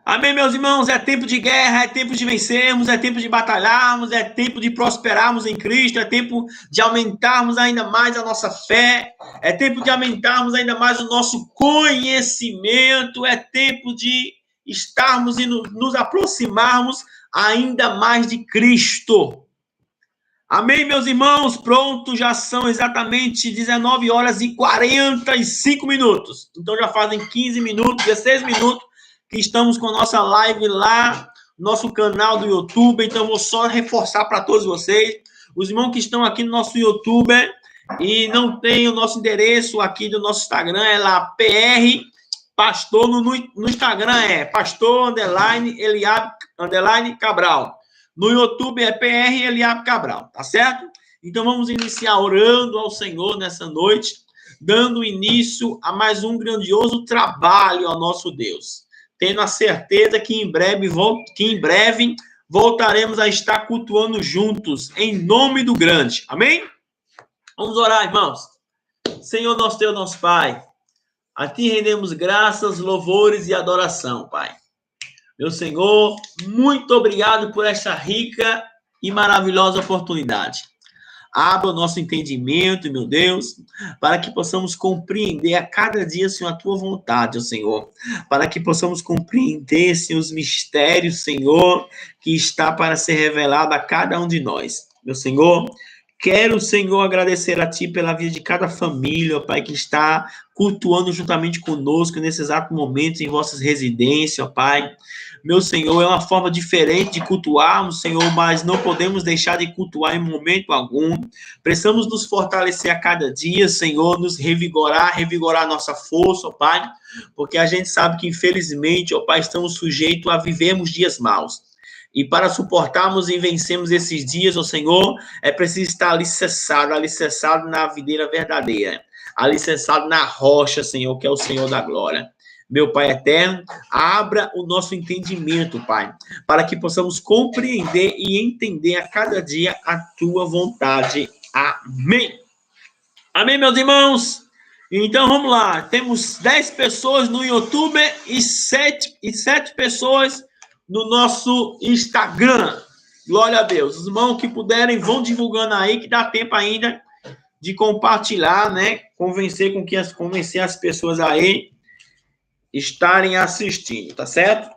Amém, meus irmãos? É tempo de guerra, é tempo de vencermos, é tempo de batalharmos, é tempo de prosperarmos em Cristo, é tempo de aumentarmos ainda mais a nossa fé, é tempo de aumentarmos ainda mais o nosso conhecimento, é tempo de estarmos e nos aproximarmos ainda mais de Cristo. Amém, meus irmãos? Pronto, já são exatamente 19 horas e 45 minutos. Então já fazem 15 minutos, 16 minutos que estamos com a nossa live lá no nosso canal do YouTube. Então vou só reforçar para todos vocês. Os irmãos que estão aqui no nosso YouTube e não tem o nosso endereço aqui do nosso Instagram, é lá PR Pastor, no Instagram é Pastor Eliab Cabral. No YouTube é PR Eliab Cabral, tá certo? Então vamos iniciar orando ao Senhor nessa noite, dando início a mais um grandioso trabalho ao nosso Deus, tendo a certeza que em breve voltaremos a estar cultuando juntos, em nome do grande. Amém? Vamos orar, irmãos. Senhor nosso Deus, nosso Pai, a Ti rendemos graças, louvores e adoração, Pai. Meu Senhor, muito obrigado por esta rica e maravilhosa oportunidade. Abra o nosso entendimento, meu Deus, para que possamos compreender a cada dia, Senhor, a Tua vontade, ó Senhor. Para que possamos compreender, Senhor, os mistérios, Senhor, que está para ser revelado a cada um de nós. Meu Senhor, quero, Senhor, agradecer a Ti pela vida de cada família, ó Pai, que está cultuando juntamente conosco nesse exato momento em vossas residências, ó Pai. Meu Senhor, é uma forma diferente de cultuarmos, Senhor, mas não podemos deixar de cultuar em momento algum. Precisamos nos fortalecer a cada dia, Senhor, nos revigorar nossa força, ó Pai, porque a gente sabe que, infelizmente, ó Pai, estamos sujeitos a vivermos dias maus. E para suportarmos e vencermos esses dias, ó Senhor, é preciso estar alicerçado na videira verdadeira, alicerçado na rocha, Senhor, que é o Senhor da glória. Meu Pai eterno, abra o nosso entendimento, Pai, para que possamos compreender e entender a cada dia a Tua vontade. Amém. Amém, meus irmãos? Então, vamos lá. Temos 10 pessoas no YouTube e 7 pessoas no nosso Instagram. Glória a Deus. Os irmãos que puderem, vão divulgando aí, que dá tempo ainda de compartilhar, né? Convencer as pessoas aí estarem assistindo, tá certo?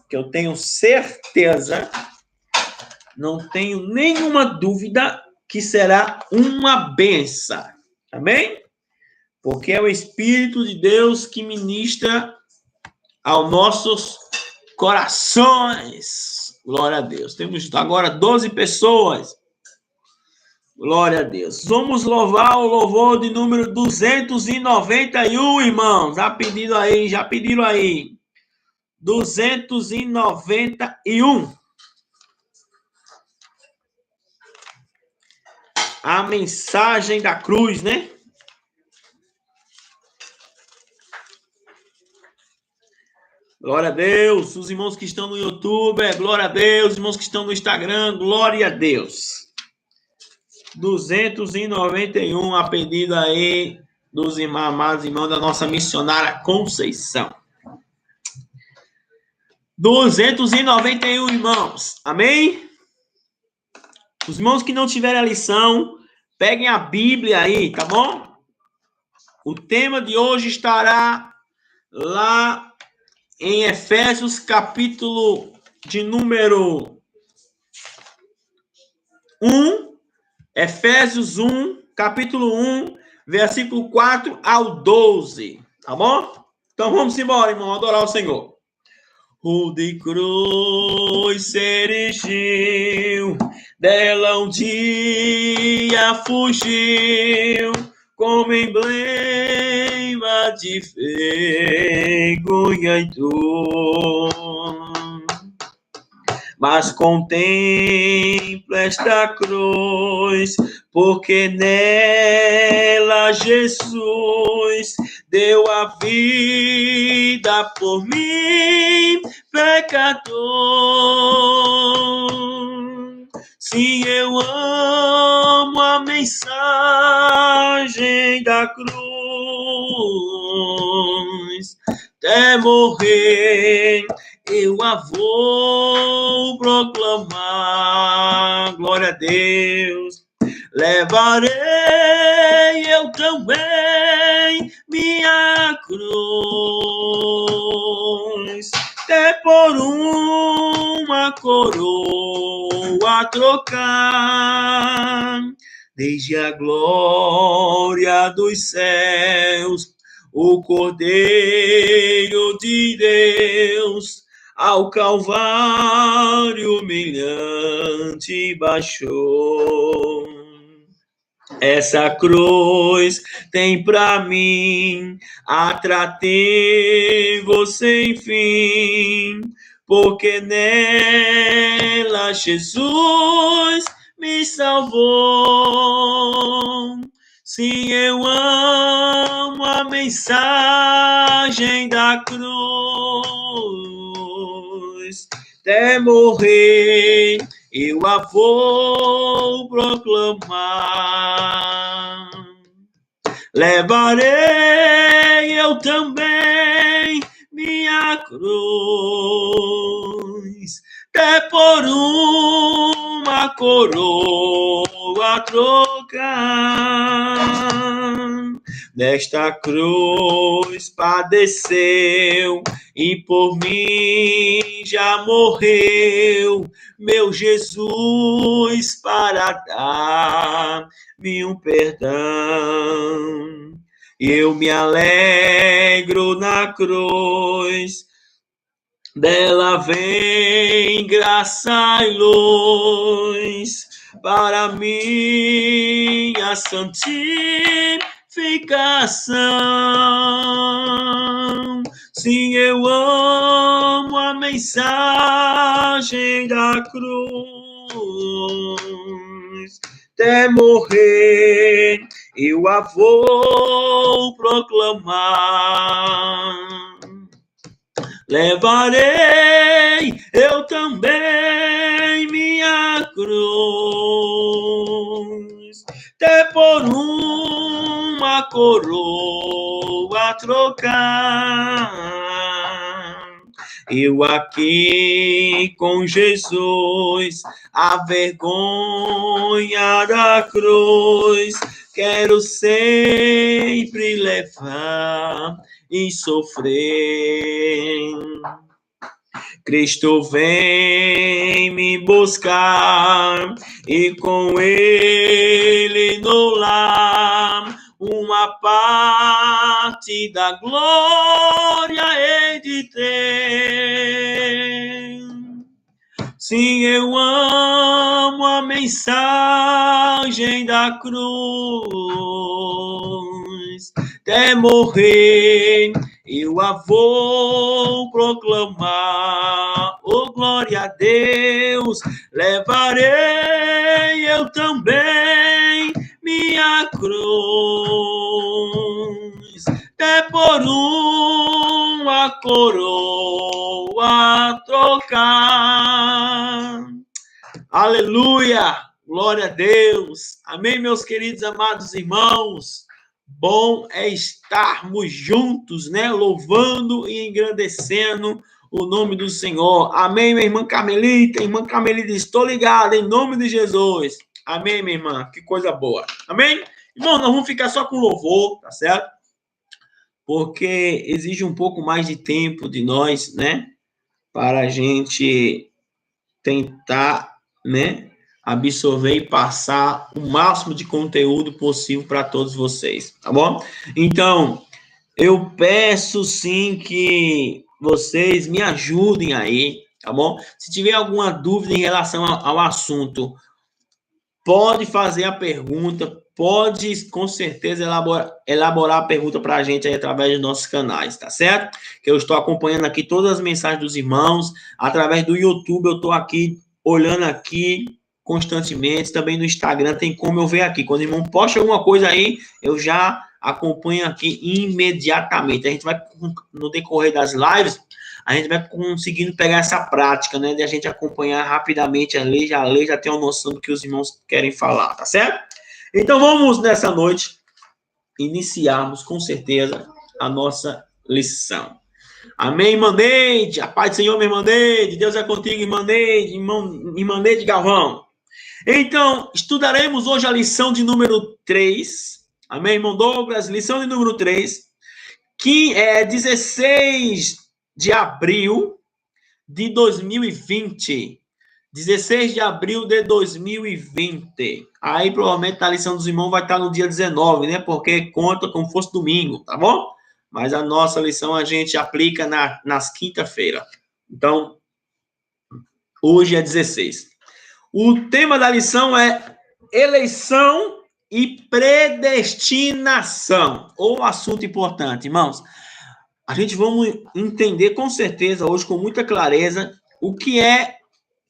Que eu tenho certeza, não tenho nenhuma dúvida que será uma benção. Amém? Porque é o Espírito de Deus que ministra aos nossos corações. Glória a Deus. Temos agora 12 pessoas. Glória a Deus. Vamos louvar o louvor de número 291, irmãos. Já pediram aí. 291. A mensagem da cruz, né? Glória a Deus. Os irmãos que estão no YouTube, glória a Deus. Os irmãos que estão no Instagram, glória a Deus. 291, a pedido aí dos amados irmãos da nossa missionária Conceição. 291 irmãos. Amém? Os irmãos que não tiverem a lição, peguem a Bíblia aí, tá bom? O tema de hoje estará lá em Efésios, capítulo de número 1. Efésios 1, capítulo 1, versículo 4 ao 12. Tá bom? Então vamos embora, irmão, adorar o Senhor. O de cruz se erigiu, dela um dia fugiu, como emblema de vergonha e dor. Mas contempla esta cruz, porque nela Jesus deu a vida por mim, pecador. Sim, eu amo a mensagem da cruz, até morrer eu a vou proclamar. Glória a Deus. Levarei eu também minha cruz, até por uma coroa trocar, desde a glória dos céus, o Cordeiro de Deus, ao Calvário humilhante baixou. Essa cruz tem pra mim atrativo sem fim, porque nela Jesus me salvou. Sim, eu amo a mensagem da cruz, até morrer eu a vou proclamar. Levarei eu também minha cruz, até por uma coroa trocar. Nesta cruz padeceu e por mim já morreu meu Jesus para dar-me um perdão. Eu me alegro na cruz, dela vem graça e luz para minha santificação. Sim, eu amo a mensagem da cruz, até morrer eu a vou proclamar. Levarei eu também minha cruz, até por uma coroa trocar. Eu aqui com Jesus, a vergonha da cruz, quero sempre levar e sofrer. Cristo vem me buscar e com ele no lar uma parte da glória hei de ter. Sim, eu amo a mensagem da cruz, até morrer eu a vou proclamar. Oh, glória a Deus, levarei eu também minha cruz, até por uma coroa trocar. Aleluia, glória a Deus. Amém, meus queridos amados irmãos. Bom é estarmos juntos, né? Louvando e engrandecendo o nome do Senhor. Amém, minha irmã Carmelita. Irmã Carmelita, estou ligada em nome de Jesus. Amém, minha irmã. Que coisa boa. Amém? Irmão, nós vamos ficar só com louvor, tá certo? Porque exige um pouco mais de tempo de nós, né? Para a gente tentar, né? Absorver e passar o máximo de conteúdo possível para todos vocês, tá bom? Então, eu peço sim que vocês me ajudem aí, tá bom? Se tiver alguma dúvida em relação ao assunto, pode fazer a pergunta, pode com certeza elaborar a pergunta para a gente aí através dos nossos canais, tá certo? Que eu estou acompanhando aqui todas as mensagens dos irmãos, através do YouTube eu estou aqui, olhando aqui, constantemente, também no Instagram tem como eu ver aqui. Quando o irmão posta alguma coisa aí, eu já acompanho aqui imediatamente. A gente vai, no decorrer das lives, a gente vai conseguindo pegar essa prática, né, de a gente acompanhar rapidamente a lei, já tem uma noção do que os irmãos querem falar, tá certo? Então vamos, nessa noite, iniciarmos com certeza a nossa lição. Amém, irmã Neide. A paz do Senhor, minha irmã Neide. Deus é contigo, irmã Neide. Irmã Neide Galvão. Então, estudaremos hoje a lição de número 3. Amém, irmão Douglas? Lição de número 3, que é 16 de abril de 2020. 16 de abril de 2020. Aí, provavelmente, a lição dos irmãos vai estar no dia 19, né? Porque conta como fosse domingo, tá bom? Mas a nossa lição a gente aplica nas quinta-feira. Então, hoje é 16. O tema da lição é eleição e predestinação. Ou assunto importante, irmãos. A gente vamos entender com certeza hoje, com muita clareza, o que é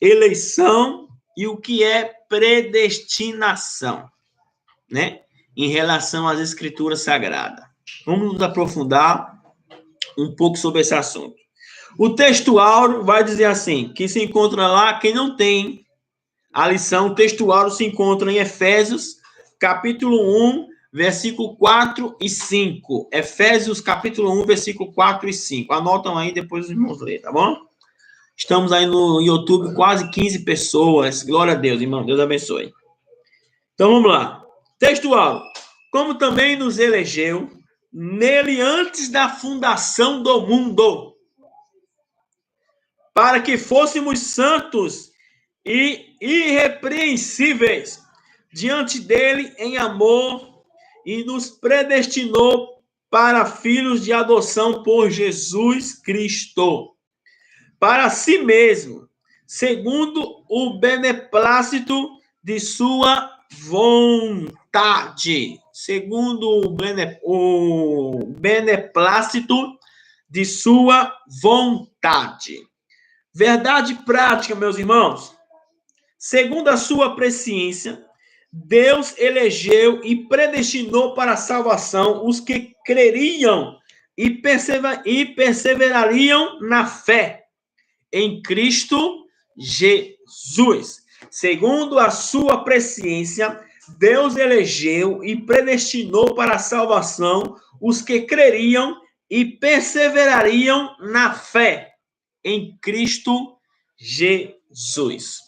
eleição e o que é predestinação, né? Em relação às escrituras sagradas. Vamos nos aprofundar um pouco sobre esse assunto. O texto áureo vai dizer assim, que se encontra lá, quem não tem a lição, o texto áureo se encontra em Efésios, capítulo 1, versículo 4 e 5. Efésios, capítulo 1, versículo 4 e 5. Anotam aí, depois os irmãos lerem, tá bom? Estamos aí no YouTube, quase 15 pessoas. Glória a Deus, irmão. Deus abençoe. Então, vamos lá. Textual. Como também nos elegeu nele antes da fundação do mundo, para que fôssemos santos e irrepreensíveis diante dele em amor, e nos predestinou para filhos de adoção por Jesus Cristo, para si mesmo, segundo o beneplácito de sua vontade. Segundo o beneplácito de sua vontade. Verdade prática, meus irmãos. Segundo a sua presciência, Deus elegeu e predestinou para a salvação os que creriam e perseverariam na fé em Cristo Jesus. Segundo a sua presciência, Deus elegeu e predestinou para a salvação os que creriam e perseverariam na fé em Cristo Jesus.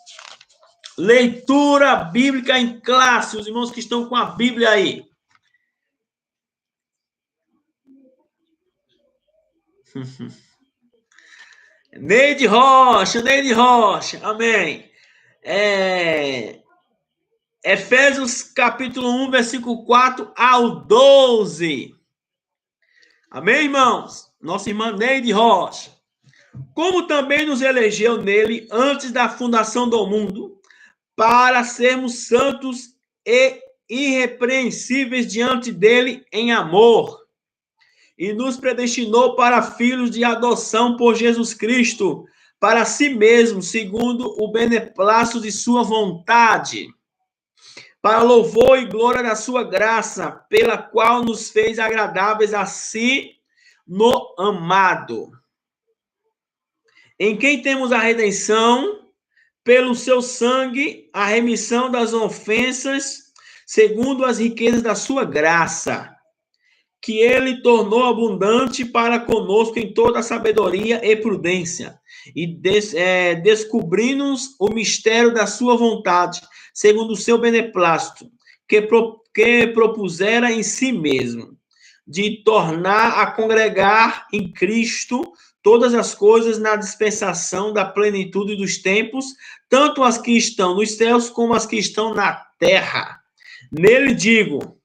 Leitura bíblica em classe, os irmãos que estão com a Bíblia aí. Neide Rocha, amém. Efésios capítulo 1, versículo 4 ao 12. Amém, irmãos? Nossa irmã Neide Rocha. Como também nos elegeu nele antes da fundação do mundo, para sermos santos e irrepreensíveis diante dele em amor, e nos predestinou para filhos de adoção por Jesus Cristo, para si mesmo, segundo o beneplácito de sua vontade, para louvor e glória da sua graça, pela qual nos fez agradáveis a si no amado, em quem temos a redenção, pelo seu sangue, a remissão das ofensas, segundo as riquezas da sua graça, que ele tornou abundante para conosco em toda a sabedoria e prudência, e descobri-nos o mistério da sua vontade, segundo o seu beneplácito, que propusera em si mesmo, de tornar a congregar em Cristo todas as coisas na dispensação da plenitude dos tempos, tanto as que estão nos céus como as que estão na terra. Nele digo,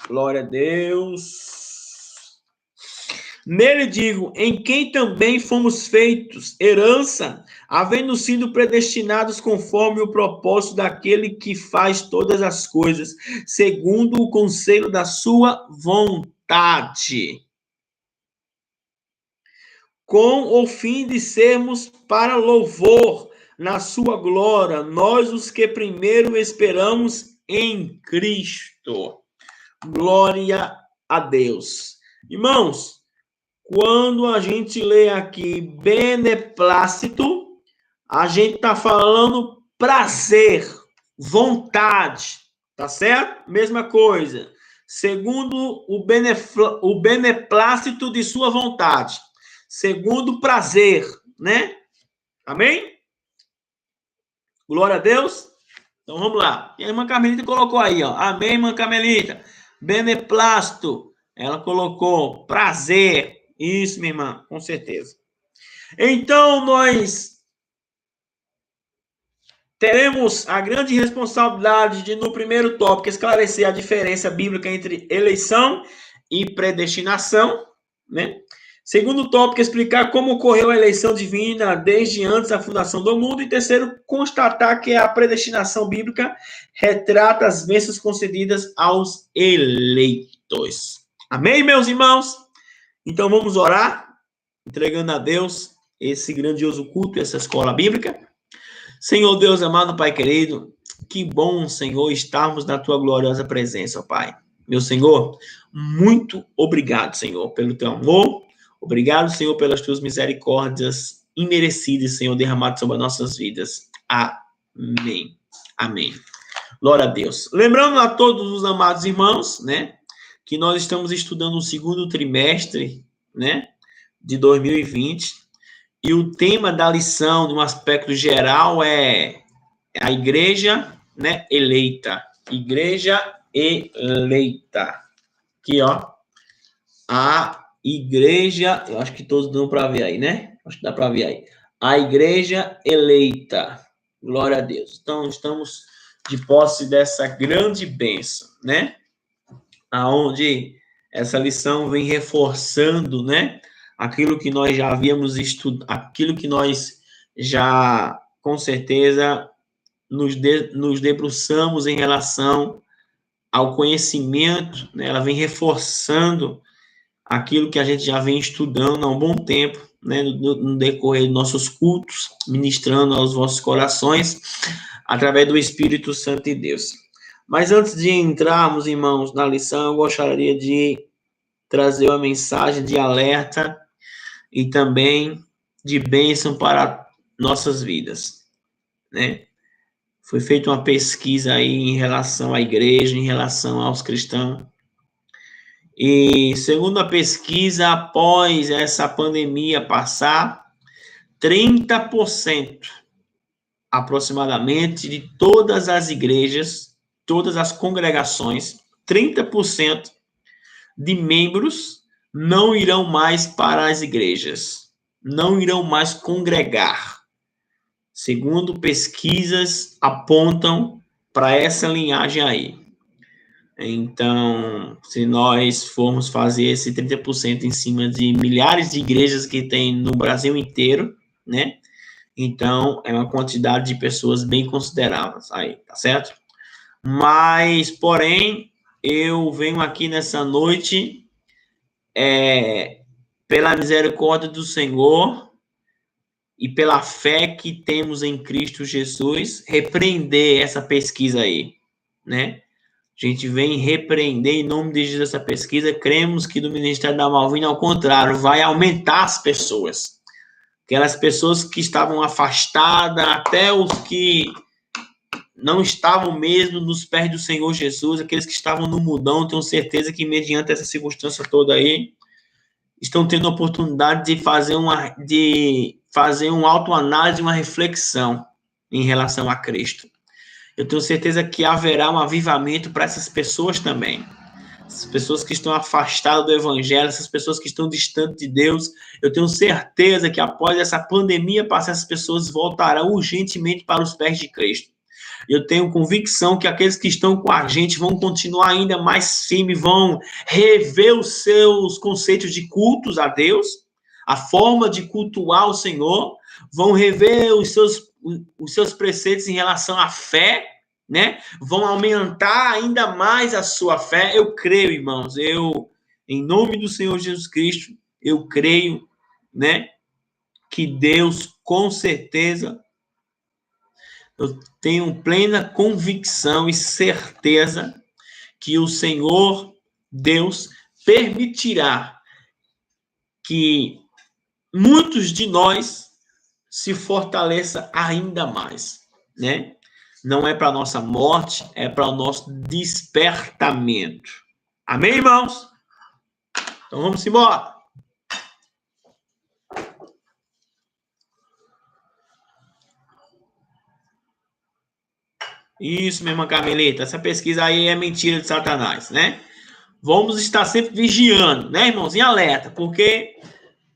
glória a Deus. Nele digo, em quem também fomos feitos herança, havendo sido predestinados conforme o propósito daquele que faz todas as coisas, segundo o conselho da sua vontade, com o fim de sermos para louvor na sua glória, nós os que primeiro esperamos em Cristo. Glória a Deus. Irmãos, quando a gente lê aqui beneplácito, a gente está falando prazer, vontade, tá certo? Mesma coisa. Segundo o beneplácito de sua vontade. segundo prazer, né? Amém? Glória a Deus. Então vamos lá. E a irmã Carmelita colocou aí, ó. Amém, irmã Carmelita. Beneplácito. Ela colocou prazer. Isso, minha irmã, com certeza. Então nós teremos a grande responsabilidade de, no primeiro tópico, esclarecer a diferença bíblica entre eleição e predestinação, né? Segundo tópico, explicar como ocorreu a eleição divina desde antes da fundação do mundo. E terceiro, constatar que a predestinação bíblica retrata as bênçãos concedidas aos eleitos. Amém, meus irmãos? Então vamos orar, entregando a Deus esse grandioso culto, essa escola bíblica. Senhor Deus amado, Pai querido, que bom, Senhor, estarmos na Tua gloriosa presença, Pai. Meu Senhor, muito obrigado, Senhor, pelo Teu amor. Obrigado, Senhor, pelas Tuas misericórdias imerecidas, Senhor, derramadas sobre as nossas vidas. Amém. Amém. Glória a Deus. Lembrando a todos os amados irmãos, né, que nós estamos estudando o segundo trimestre, né, de 2020. E o tema da lição, de um aspecto geral, é a igreja, né, eleita. Igreja eleita. Aqui, ó. A igreja, eu acho que todos dão para ver aí, né? Acho que dá para ver aí. A igreja eleita. Glória a Deus. Então, estamos de posse dessa grande bênção, né? Aonde essa lição vem reforçando, né? Aquilo que nós já havíamos estudado, aquilo que nós já, com certeza, nos debruçamos em relação ao conhecimento, né? Ela vem reforçando aquilo que a gente já vem estudando há um bom tempo, né? No decorrer dos nossos cultos, ministrando aos vossos corações, através do Espírito Santo de Deus. Mas antes de entrarmos, irmãos, na lição, eu gostaria de trazer uma mensagem de alerta e também de bênção para nossas vidas, né? Foi feita uma pesquisa aí em relação à igreja, em relação aos cristãos. E segundo a pesquisa, após essa pandemia passar, 30% aproximadamente de todas as igrejas, todas as congregações, 30% de membros não irão mais para as igrejas, não irão mais congregar. Segundo pesquisas apontam para essa linhagem aí. Então, se nós formos fazer esse 30% em cima de milhares de igrejas que tem no Brasil inteiro, né? Então, é uma quantidade de pessoas bem consideráveis aí, tá certo? Mas, porém, eu venho aqui nessa noite pela misericórdia do Senhor e pela fé que temos em Cristo Jesus, repreender essa pesquisa aí, né? A gente vem repreender em nome de Jesus essa pesquisa. Cremos que do Ministério da Malvina, ao contrário, vai aumentar as pessoas. Aquelas pessoas que estavam afastadas, até os que não estavam mesmo nos pés do Senhor Jesus, aqueles que estavam no mundão, tenho certeza que, mediante essa circunstância toda aí, estão tendo a oportunidade de fazer uma autoanálise, uma reflexão em relação a Cristo. Eu tenho certeza que haverá um avivamento para essas pessoas também. Essas pessoas que estão afastadas do Evangelho, essas pessoas que estão distantes de Deus. Eu tenho certeza que após essa pandemia passar, essas pessoas voltarão urgentemente para os pés de Cristo. Eu tenho convicção que aqueles que estão com a gente vão continuar ainda mais firmes, vão rever os seus conceitos de cultos a Deus, a forma de cultuar o Senhor, vão rever os seus preceitos em relação à fé, né? Vão aumentar ainda mais a sua fé. Eu creio, irmãos, em nome do Senhor Jesus Cristo, eu creio, né, que Deus, com certeza, eu tenho plena convicção e certeza que o Senhor, Deus, permitirá que muitos de nós se fortaleça ainda mais, né? Não é para nossa morte, é para o nosso despertamento. Amém, irmãos? Então vamos embora. Isso, minha irmã Carmelita. Essa pesquisa aí é mentira de Satanás, né? Vamos estar sempre vigiando, né, irmãos? Em alerta, porque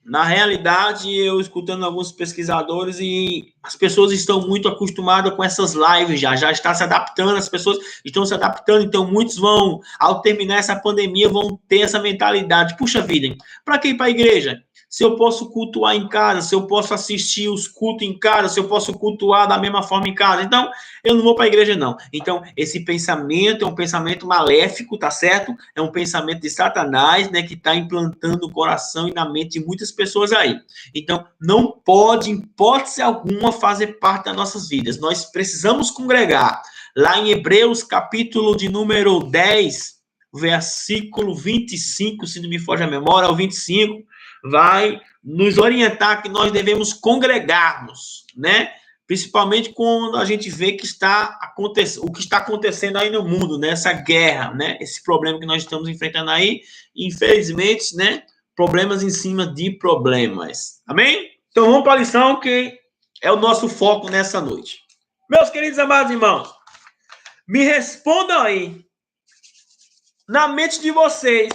na realidade eu escutando alguns pesquisadores e as pessoas estão muito acostumadas com essas lives já está se adaptando, as pessoas estão se adaptando, então muitos vão, ao terminar essa pandemia, vão ter essa mentalidade. Puxa vida, para que ir para a igreja? Se eu posso cultuar em casa, se eu posso assistir os cultos em casa, se eu posso cultuar da mesma forma em casa, então eu não vou para a igreja, não. Então, esse pensamento é um pensamento maléfico, tá certo? É um pensamento de Satanás, né, que está implantando no coração e na mente de muitas pessoas aí. Então, não pode, em hipótese alguma, fazer parte das nossas vidas. Nós precisamos congregar. Lá em Hebreus, capítulo de número 10, versículo 25, se não me foge a memória, ao 25, vai nos orientar que nós devemos congregarmos, né? Principalmente quando a gente vê que o que está acontecendo aí no mundo, né? Essa guerra, né? Esse problema que nós estamos enfrentando aí, infelizmente, né? Problemas em cima de problemas. Amém? Então vamos para a lição que é o nosso foco nessa noite. Meus queridos amados irmãos, me respondam aí, na mente de vocês,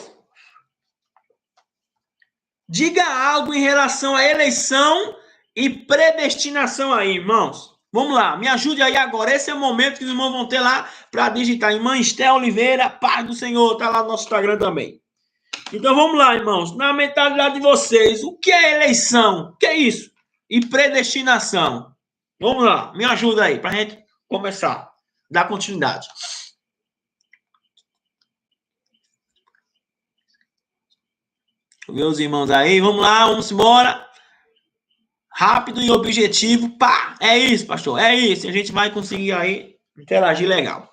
diga algo em relação à eleição e predestinação aí, irmãos. Vamos lá, me ajude aí agora. Esse é o momento que os irmãos vão ter lá para digitar. Irmã Esté Oliveira, paz do Senhor, tá lá no nosso Instagram também. Então vamos lá, irmãos. Na mentalidade de vocês, o que é eleição? O que é isso? E predestinação? Vamos lá, me ajuda aí para a gente começar, dar continuidade. Meus irmãos aí, vamos lá, vamos embora. Rápido e objetivo, pá, é isso, pastor, é isso. A gente vai conseguir aí interagir legal.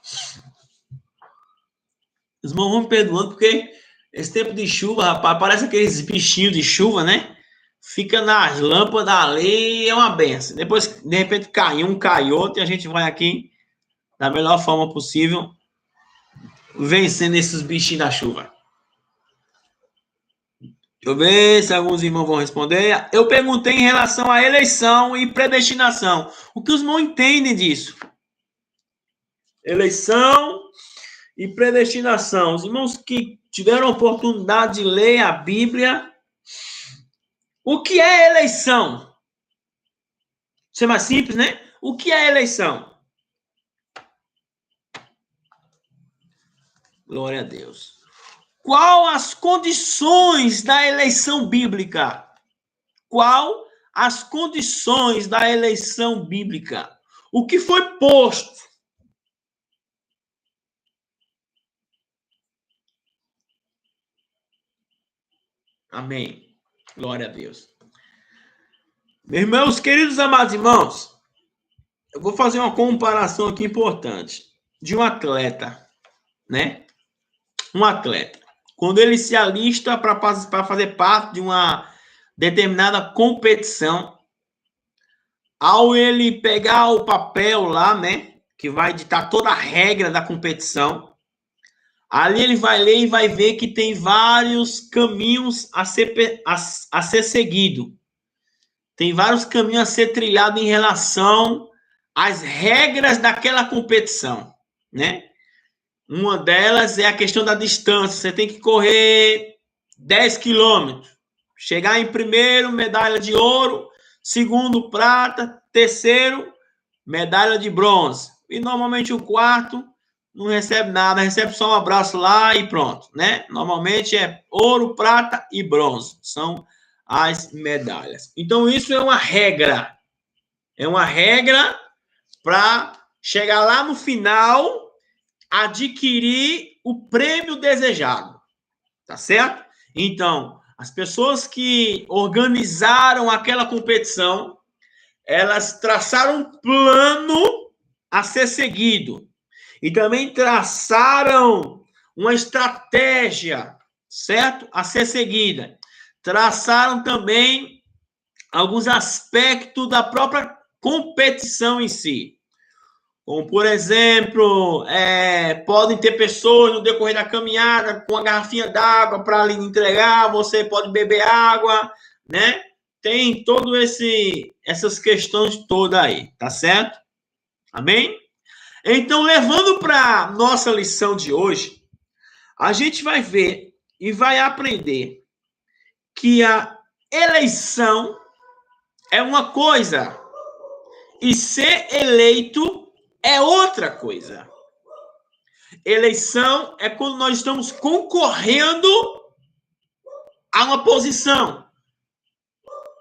Os irmãos vão me perdoando, porque esse tempo de chuva, rapaz, parece aqueles bichinhos de chuva, né? Fica nas lâmpadas ali, é uma benção. Depois, de repente, cai um, cai outro, e a gente vai aqui, da melhor forma possível, vencendo esses bichinhos da chuva. Deixa eu ver se alguns irmãos vão responder. Eu perguntei em relação à eleição e predestinação. O que os irmãos entendem disso? Eleição e predestinação. Os irmãos que tiveram a oportunidade de ler a Bíblia, o que é eleição? Isso é mais simples, né? O que é eleição? Glória a Deus. Qual as condições da eleição bíblica? Qual as condições da eleição bíblica? O que foi posto? Amém. Glória a Deus. Meus queridos amados irmãos, eu vou fazer uma comparação aqui importante de um atleta, né? Um atleta, quando ele se alista para fazer parte de uma determinada competição, ao ele pegar o papel lá, né, que vai ditar toda a regra da competição, ali ele vai ler e vai ver que tem vários caminhos a ser seguido. Tem vários caminhos a ser trilhado em relação às regras daquela competição, né? Uma delas é a questão da distância. Você tem que correr 10 quilômetros. Chegar em primeiro, medalha de ouro. Segundo, prata. Terceiro, medalha de bronze. E normalmente o quarto não recebe nada, recebe só um abraço lá e pronto, né? Normalmente é ouro, prata e bronze. São as medalhas. Então isso é uma regra. É uma regra para chegar lá no final, adquirir o prêmio desejado. Tá certo? Então, as pessoas que organizaram aquela competição, elas traçaram um plano a ser seguido. E também traçaram uma estratégia, certo? A ser seguida. Traçaram também alguns aspectos da própria competição em si. Como, por exemplo, podem ter pessoas no decorrer da caminhada com a garrafinha d'água para lhe entregar, você pode beber água, né? Tem todo essas questões todas aí, tá certo? Amém? Então, levando para nossa lição de hoje, a gente vai ver e vai aprender que a eleição é uma coisa e ser eleito é outra coisa. Eleição é quando nós estamos concorrendo a uma posição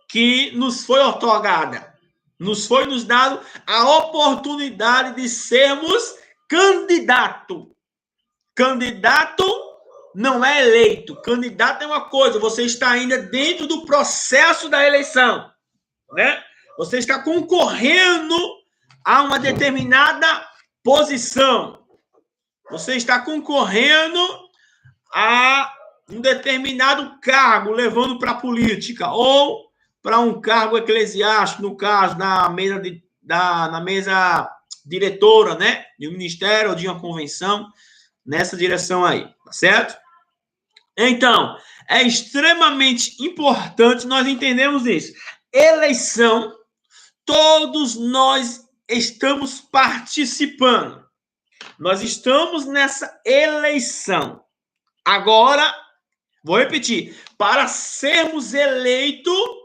que nos foi otorgada. Nos foi nos dado a oportunidade de sermos candidato. Candidato não é eleito. Candidato é uma coisa, você está ainda dentro do processo da eleição, né? Você está concorrendo a uma determinada posição. Você está concorrendo a um determinado cargo, levando para a política, ou para um cargo eclesiástico, no caso, na mesa diretora, né? De um ministério ou de uma convenção, nessa direção aí, tá certo? Então, é extremamente importante nós entendermos isso. Eleição, todos nós estamos participando. Nós estamos nessa eleição. Agora, vou repetir, para sermos eleitos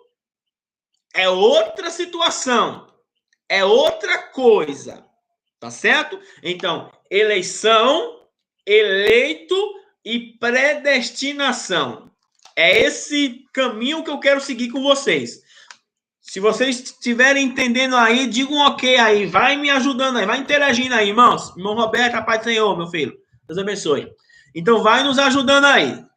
é outra situação, é outra coisa, tá certo? Então, eleição, eleito e predestinação. É esse caminho que eu quero seguir com vocês. Se vocês estiverem entendendo aí, digam um ok aí, vai me ajudando aí, vai interagindo aí, irmãos. Irmão Roberto, a paz do Senhor, meu filho. Deus abençoe. Então, vai nos ajudando aí.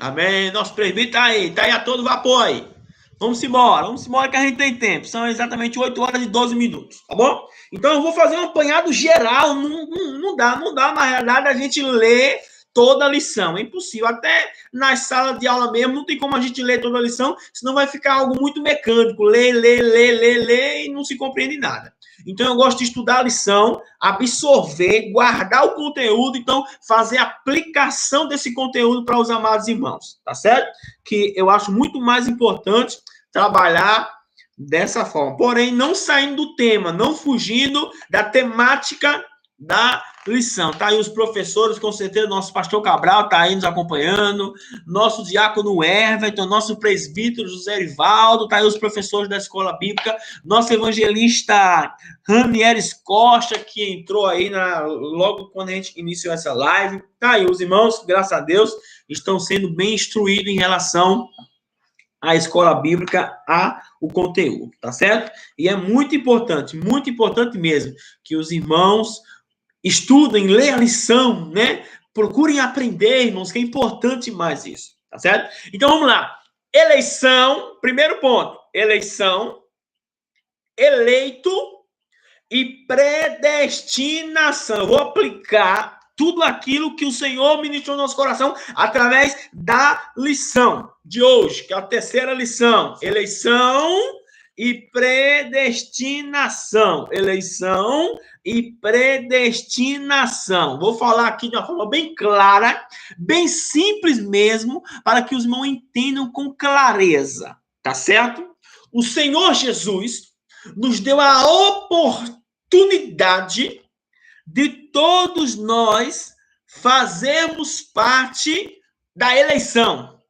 Amém. Nosso presbítero tá aí a todo vapor aí. Vamos embora que a gente tem tempo. São exatamente 8 horas e 12 minutos, tá bom? Então eu vou fazer um apanhado geral. Não dá, na realidade, a gente ler toda a lição. É impossível. Até nas salas de aula mesmo, não tem como a gente ler toda a lição, senão vai ficar algo muito mecânico. Ler e não se compreende nada. Então eu gosto de estudar a lição, absorver, guardar o conteúdo, então fazer aplicação desse conteúdo para os amados irmãos, tá certo? Que eu acho muito mais importante trabalhar dessa forma. Porém, não saindo do tema, não fugindo da temática da lição. Tá aí os professores, com certeza, nosso pastor Cabral tá aí nos acompanhando, nosso diácono Everton, nosso presbítero José Rivaldo, tá aí os professores da escola bíblica, nosso evangelista Ramieres Costa, que entrou aí logo quando a gente iniciou essa live. Tá aí os irmãos, graças a Deus, estão sendo bem instruídos em relação à escola bíblica, o conteúdo, tá certo? E é muito importante mesmo, que os irmãos estudem, leiam a lição, né? Procurem aprender, irmãos, que é importante mais isso, tá certo? Então, vamos lá. Eleição, primeiro ponto. Eleição, eleito e predestinação. Eu vou aplicar tudo aquilo que o Senhor ministrou no nosso coração através da lição de hoje, que é a terceira lição. Eleição e predestinação. Eleição e predestinação. Vou falar aqui de uma forma bem clara, bem simples mesmo, para que os irmãos entendam com clareza, tá certo? O Senhor Jesus nos deu a oportunidade de todos nós fazermos parte da eleição.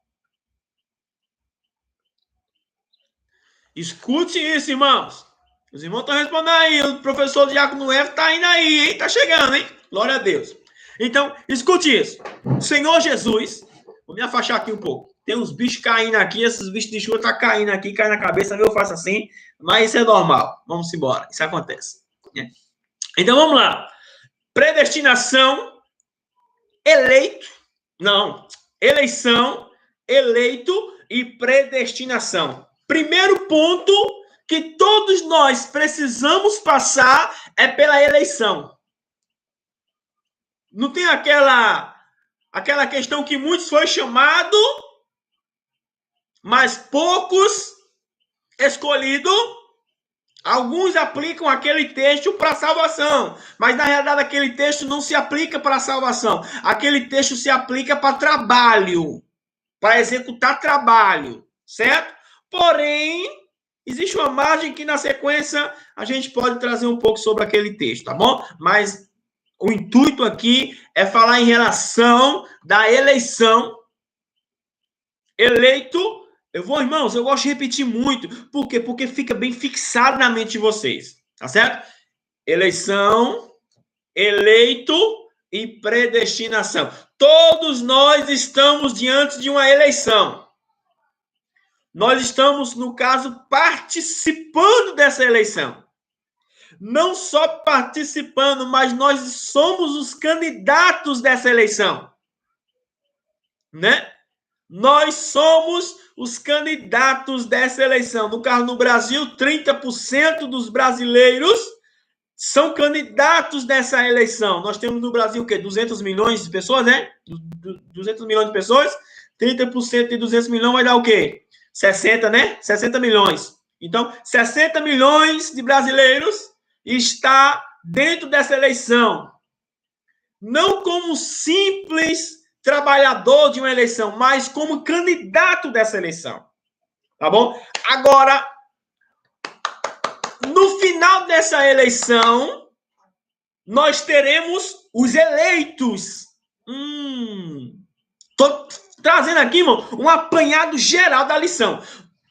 Escute isso, irmãos. Os irmãos estão respondendo aí. O professor Diácono F está indo aí, hein? Tá chegando, hein? Glória a Deus. Então, escute isso. O Senhor Jesus, vou me afastar aqui um pouco. Tem uns bichos caindo aqui, esses bichos de chuva tá caindo aqui, cai na cabeça, eu faço assim, mas isso é normal. Vamos embora, isso acontece. Então, vamos lá. Predestinação, eleição, eleito e predestinação. Primeiro ponto que todos nós precisamos passar é pela eleição. Não tem aquela questão que muitos foi chamado, mas poucos escolhidos. Alguns aplicam aquele texto para salvação, mas na realidade aquele texto não se aplica para salvação. Aquele texto se aplica para trabalho, para executar trabalho, certo? Porém, existe uma margem que na sequência a gente pode trazer um pouco sobre aquele texto, tá bom? Mas o intuito aqui é falar em relação da eleição. Eleito, irmãos, eu gosto de repetir muito. Por quê? Porque fica bem fixado na mente de vocês, tá certo? Eleição, eleito e predestinação. Todos nós estamos diante de uma eleição. Nós estamos, no caso, participando dessa eleição. Não só participando, mas nós somos os candidatos dessa eleição. Né? Nós somos os candidatos dessa eleição. No caso, no Brasil, 30% dos brasileiros são candidatos dessa eleição. Nós temos no Brasil o quê? 200 milhões de pessoas, né? 200 milhões de pessoas. 30% de 200 milhões vai dar o quê? 60, né? 60 milhões. Então, 60 milhões de brasileiros está dentro dessa eleição. Não como simples trabalhador de uma eleição, mas como candidato dessa eleição. Tá bom? Agora, no final dessa eleição, nós teremos os eleitos. Tô trazendo aqui, irmão, um apanhado geral da lição.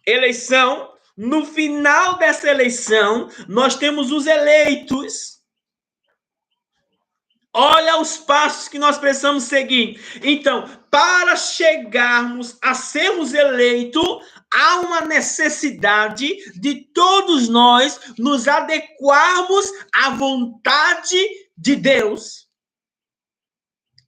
Eleição, no final dessa eleição, nós temos os eleitos. Olha os passos que nós precisamos seguir. Então, para chegarmos a sermos eleitos, há uma necessidade de todos nós nos adequarmos à vontade de Deus.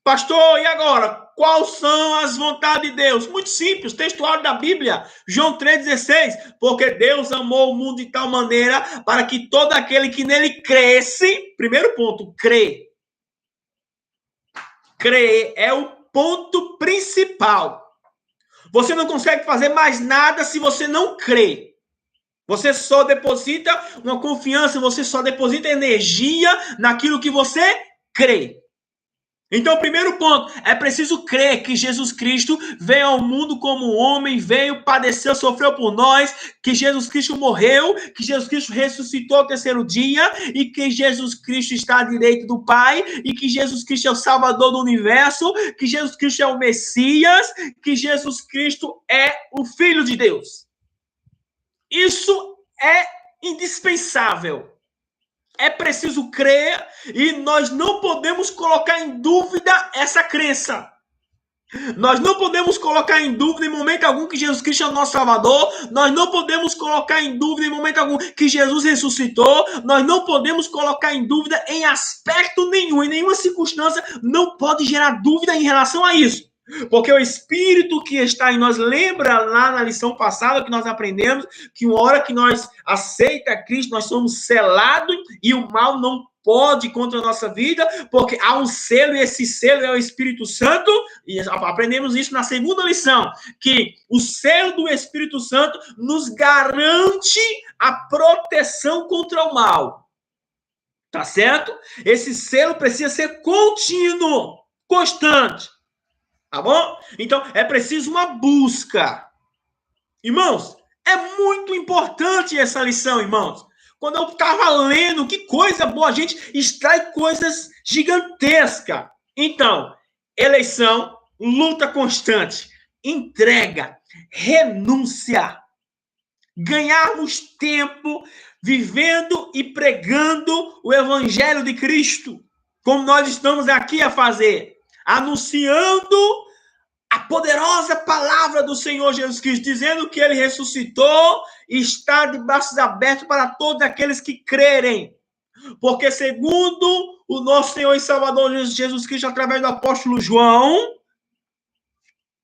Pastor, e agora? Quais são as vontades de Deus? Muito simples, textual da Bíblia, João 3,16. Porque Deus amou o mundo de tal maneira para que todo aquele que nele cresce, primeiro ponto, crê. Crer é o ponto principal. Você não consegue fazer mais nada se você não crê. Você só deposita uma confiança, você só deposita energia naquilo que você crê. Então, o primeiro ponto, é preciso crer que Jesus Cristo veio ao mundo como homem, veio, padeceu, sofreu por nós, que Jesus Cristo morreu, que Jesus Cristo ressuscitou ao terceiro dia e que Jesus Cristo está à direita do Pai e que Jesus Cristo é o Salvador do universo, que Jesus Cristo é o Messias, que Jesus Cristo é o Filho de Deus. Isso é indispensável. É preciso crer e nós não podemos colocar em dúvida essa crença. Nós não podemos colocar em dúvida em momento algum que Jesus Cristo é o nosso Salvador. Nós não podemos colocar em dúvida em momento algum que Jesus ressuscitou. Nós não podemos colocar em dúvida em aspecto nenhum, em nenhuma circunstância, não pode gerar dúvida em relação a isso. Porque o Espírito que está em nós, lembra lá na lição passada que nós aprendemos, que uma hora que nós aceita Cristo, nós somos selados e o mal não pode contra a nossa vida, porque há um selo e esse selo é o Espírito Santo, e aprendemos isso na segunda lição, que o selo do Espírito Santo nos garante a proteção contra o mal. Tá certo? Esse selo precisa ser contínuo, constante. Tá bom? Então, é preciso uma busca. Irmãos, é muito importante essa lição, irmãos. Quando eu estava lendo, que coisa boa, a gente extrai coisas gigantescas. Então, eleição, luta constante, entrega, renúncia, ganharmos tempo vivendo e pregando o Evangelho de Cristo, como nós estamos aqui a fazer, anunciando a poderosa palavra do Senhor Jesus Cristo, dizendo que ele ressuscitou e está de braços abertos para todos aqueles que crerem. Porque segundo o nosso Senhor e Salvador Jesus Cristo, através do apóstolo João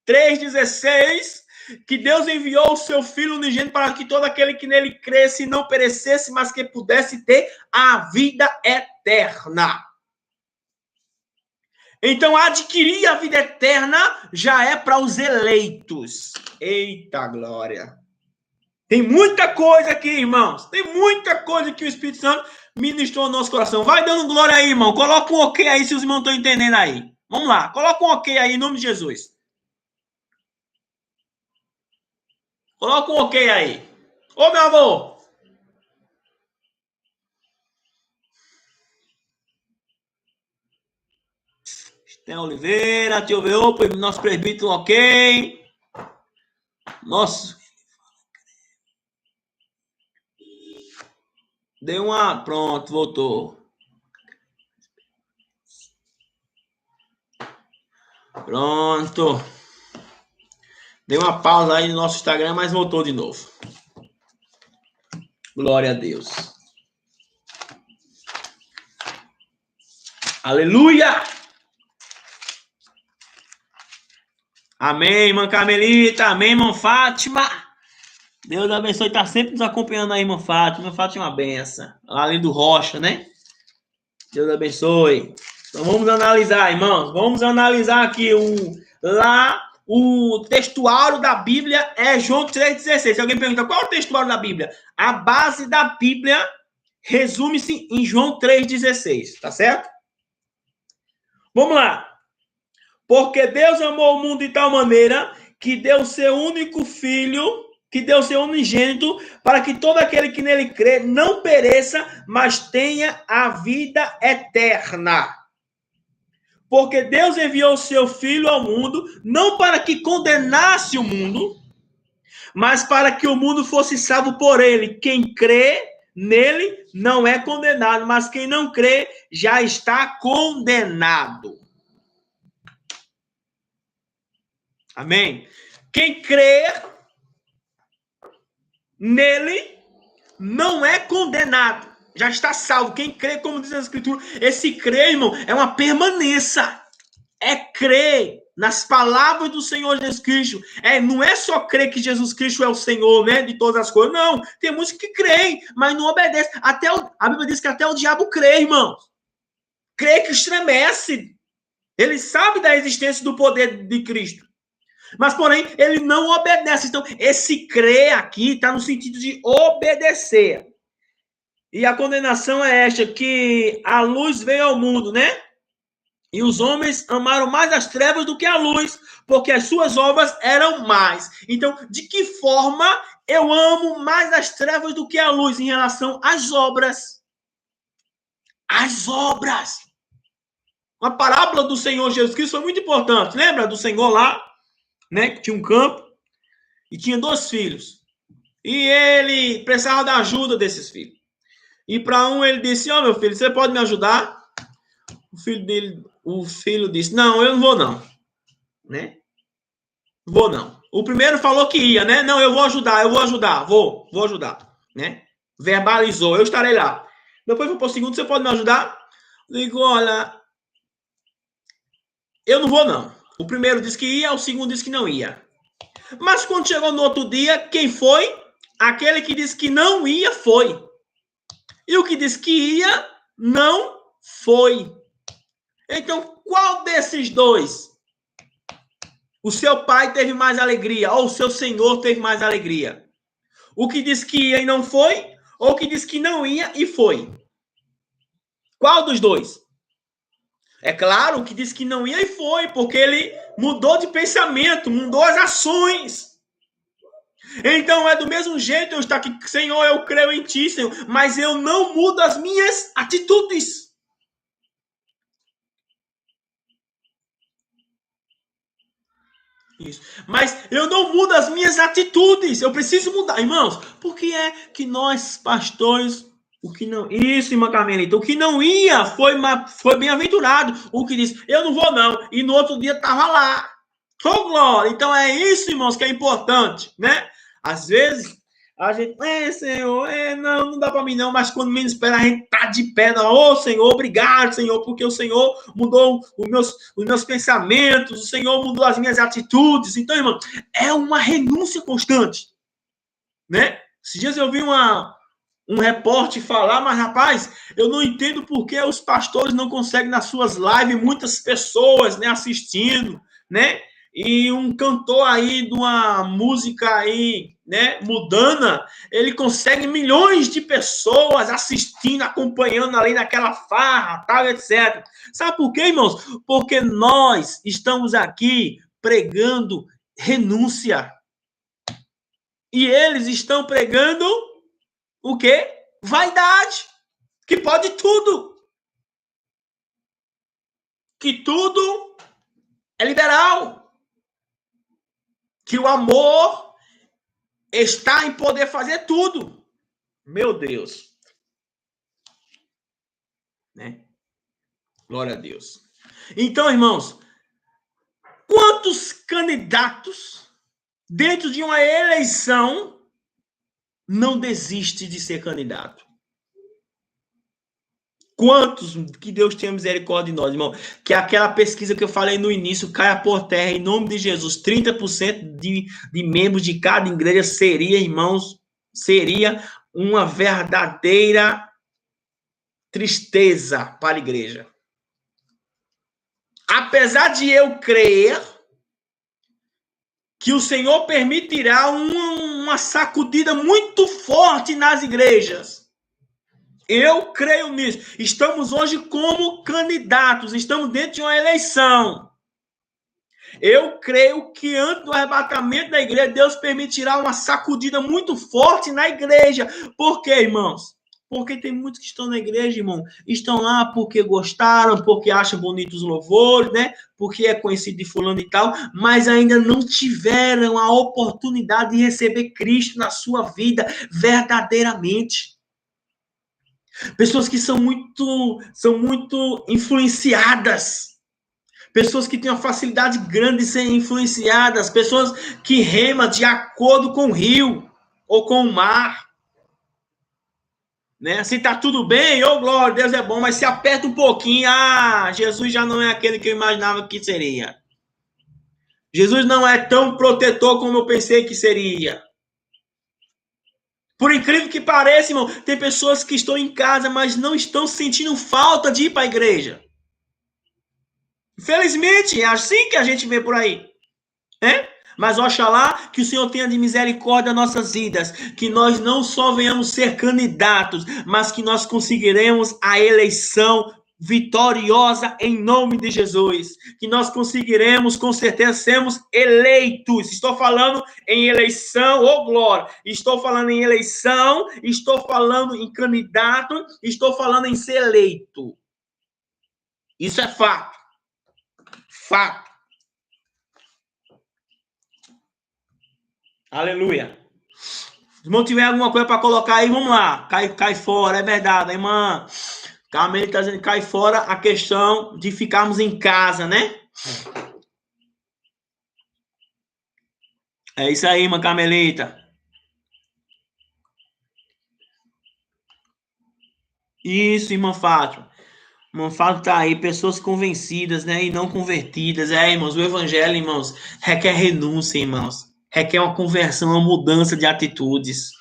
3,16, que Deus enviou o seu Filho unigênito para que todo aquele que nele cresce não perecesse, mas que pudesse ter a vida eterna. Então, adquirir a vida eterna já é para os eleitos. Eita glória! Tem muita coisa aqui, irmãos. Tem muita coisa que o Espírito Santo ministrou no nosso coração. Vai dando glória aí, irmão. Coloca um ok aí, se os irmãos estão entendendo aí. Vamos lá. Coloca um ok aí, em nome de Jesus. Coloca um ok aí. Ô, meu amor. Tem Oliveira, deixa eu ver. Opa, nosso presbítero, ok. Nossa. Deu uma. Pronto, voltou. Pronto. Deu uma pausa aí no nosso Instagram, mas voltou de novo. Glória a Deus. Aleluia! Amém, irmã Carmelita. Amém, irmã Fátima. Deus abençoe. Está sempre nos acompanhando aí, irmã Fátima. Irmã Fátima é uma benção. Além do Rocha, né? Deus abençoe. Então vamos analisar, irmãos. Vamos analisar aqui o textuário da Bíblia é João 3,16. Se alguém pergunta qual é o textuário da Bíblia, a base da Bíblia resume-se em João 3,16. Tá certo? Vamos lá. Porque Deus amou o mundo de tal maneira que deu seu único filho, que deu seu unigênito, para que todo aquele que nele crê não pereça, mas tenha a vida eterna. Porque Deus enviou o seu filho ao mundo, não para que condenasse o mundo, mas para que o mundo fosse salvo por ele. Quem crê nele não é condenado, mas quem não crê já está condenado. Amém? Quem crê nele não é condenado, já está salvo. Quem crê, como diz a Escritura, esse crer, irmão, é uma permanência. É crer nas palavras do Senhor Jesus Cristo. Não é só crer que Jesus Cristo é o Senhor, né, de todas as coisas. Não, tem muitos que creem, mas não obedecem. A Bíblia diz que até o diabo crê, irmão. Crê que estremece. Ele sabe da existência do poder de Cristo. Mas, porém, ele não obedece. Então, esse crer aqui está no sentido de obedecer. E a condenação é esta, que a luz veio ao mundo, né? E os homens amaram mais as trevas do que a luz, porque as suas obras eram mais. Então, de que forma eu amo mais as trevas do que a luz em relação às obras? As obras. Uma parábola do Senhor Jesus Cristo foi muito importante. Lembra do Senhor lá, né? Que tinha um campo e tinha 2 filhos. E ele precisava da ajuda desses filhos. E para um ele disse: ó, meu filho, você pode me ajudar? O filho disse: não, eu não vou não, né? Vou não. O primeiro falou que ia, né? Não, eu vou ajudar, vou ajudar, né? Verbalizou, eu estarei lá. Depois foi para o segundo: você pode me ajudar? Digo: olha, eu não vou não. O primeiro disse que ia, o segundo disse que não ia. Mas quando chegou no outro dia, quem foi? Aquele que disse que não ia foi. E o que disse que ia, não foi. Então, qual desses dois o seu pai teve mais alegria, ou o seu senhor teve mais alegria? O que disse que ia e não foi, ou o que disse que não ia e foi? Qual dos dois? É claro, o que disse que não ia e foi, porque ele mudou de pensamento, mudou as ações. Então é do mesmo jeito eu estar aqui: Senhor, eu creio em ti, Senhor, mas eu não mudo as minhas atitudes. Isso. Mas eu não mudo as minhas atitudes. Eu preciso mudar, irmãos. Por que é que nós, pastores, o que não... Isso, irmã Carmelita. O que não ia foi bem-aventurado. O que disse: eu não vou não. E no outro dia estava lá. Oh, glória. Então é isso, irmãos, que é importante, né? Às vezes a gente: Senhor, não dá para mim não, mas quando menos espera, a gente tá de pé. Ô, Senhor, obrigado, Senhor, porque o Senhor mudou os meus pensamentos, o Senhor mudou as minhas atitudes. Então, irmão, é uma renúncia constante, né? Esses dias eu vi um repórter falar: mas, rapaz, eu não entendo por que os pastores não conseguem nas suas lives muitas pessoas, né, assistindo, né? E um cantor aí de uma música aí, né, mudana, ele consegue milhões de pessoas assistindo, acompanhando ali naquela farra, tal, etc. Sabe por quê, irmãos? Porque nós estamos aqui pregando renúncia. E eles estão pregando o quê? Vaidade. Que pode tudo. Que tudo é liberal. Que o amor está em poder fazer tudo. Meu Deus. Né? Glória a Deus. Então, irmãos, quantos candidatos dentro de uma eleição não desiste de ser candidato? Quantos, que Deus tenha misericórdia de nós, irmão, que aquela pesquisa que eu falei no início caia por terra, em nome de Jesus, 30% de membros de cada igreja seria, irmãos, seria uma verdadeira tristeza para a igreja. Apesar de eu crer que o Senhor permitirá uma sacudida muito forte nas igrejas. Eu creio nisso. Estamos hoje como candidatos, estamos dentro de uma eleição. Eu creio que antes do arrebatamento da igreja, Deus permitirá uma sacudida muito forte na igreja. Por quê, irmãos? Porque tem muitos que estão na igreja, irmão, estão lá porque gostaram, porque acham bonitos os louvores, né? Porque é conhecido de fulano e tal, mas ainda não tiveram a oportunidade de receber Cristo na sua vida verdadeiramente. Pessoas que são muito influenciadas. Pessoas que têm uma facilidade grande de serem influenciadas. Pessoas que remam de acordo com o rio ou com o mar. Né? Se tá tudo bem, ô glória, Deus é bom, mas se aperta um pouquinho, Jesus já não é aquele que eu imaginava que seria. Jesus não é tão protetor como eu pensei que seria. Por incrível que pareça, irmão, tem pessoas que estão em casa, mas não estão sentindo falta de ir para a igreja. Infelizmente, é assim que a gente vê por aí. Né? Mas oxalá que o Senhor tenha de misericórdia nas nossas vidas, que nós não só venhamos ser candidatos, mas que nós conseguiremos a eleição vitoriosa em nome de Jesus, que nós conseguiremos com certeza sermos eleitos. Estou falando em eleição, ô glória, estou falando em eleição, estou falando em candidato, estou falando em ser eleito. Isso é fato. Fato. Aleluia. Se não tiver alguma coisa para colocar aí, vamos lá. Cai fora, é verdade, irmã. Carmelita está dizendo que cai fora a questão de ficarmos em casa, né? É isso aí, irmã Carmelita. Isso, irmã Fátima. Irmã Fátima tá aí, pessoas convencidas, né? E não convertidas. Irmãos, o evangelho, irmãos, requer renúncia, irmãos. Requer uma conversão, uma mudança de atitudes.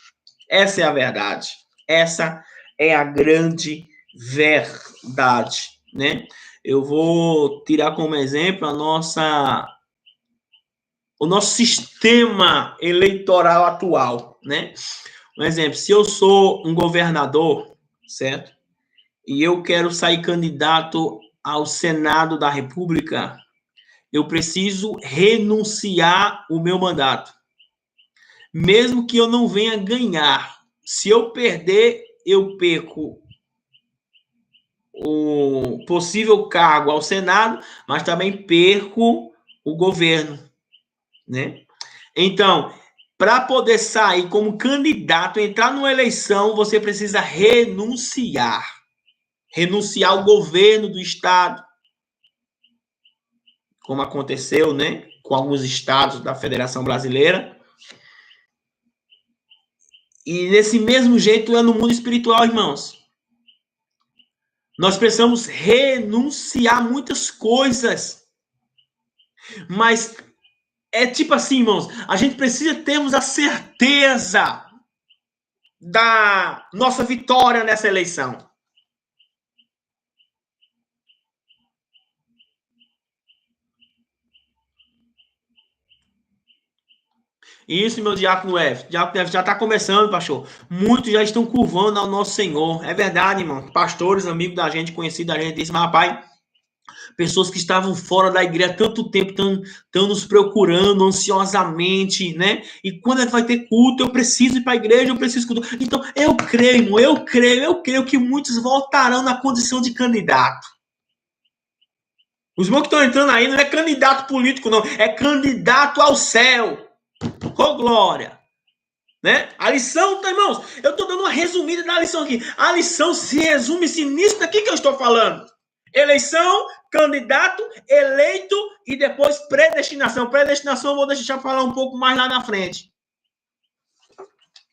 Essa é a verdade. Essa é a grande verdade, né? Eu vou tirar como exemplo o nosso sistema eleitoral atual, né? Um exemplo, se eu sou um governador, certo? E eu quero sair candidato ao Senado da República, eu preciso renunciar o meu mandato. Mesmo que eu não venha ganhar. Se eu perder, eu perco o possível cargo ao Senado, mas também perco o governo, né? Então, para poder sair como candidato, entrar numa eleição, você precisa renunciar. Renunciar ao governo do estado, como aconteceu, né, com alguns estados da Federação Brasileira. E desse mesmo jeito é no mundo espiritual, irmãos. Nós precisamos renunciar muitas coisas. Mas é tipo assim, irmãos, a gente precisa termos a certeza da nossa vitória nessa eleição. Isso, meu Diácono F. Diácono F já está começando, pastor. Muitos já estão curvando ao nosso Senhor. É verdade, irmão. Pastores, amigos da gente, conhecidos da gente, dizem, mas rapaz, Pessoas que estavam fora da igreja há tanto tempo, estão nos procurando ansiosamente, né? E quando é que vai ter culto? Eu preciso ir para a igreja, eu preciso culto. Então, eu creio, irmão, eu creio que muitos voltarão na condição de candidato. Os irmãos que estão entrando aí não é candidato político, não. É candidato ao céu. Oh, glória. Né? A lição, tá, irmãos? Eu estou dando uma resumida da lição aqui. A lição se resume-se nisso daqui que eu estou falando. Eleição, candidato, eleito e depois predestinação. Predestinação eu vou deixar falar um pouco mais lá na frente.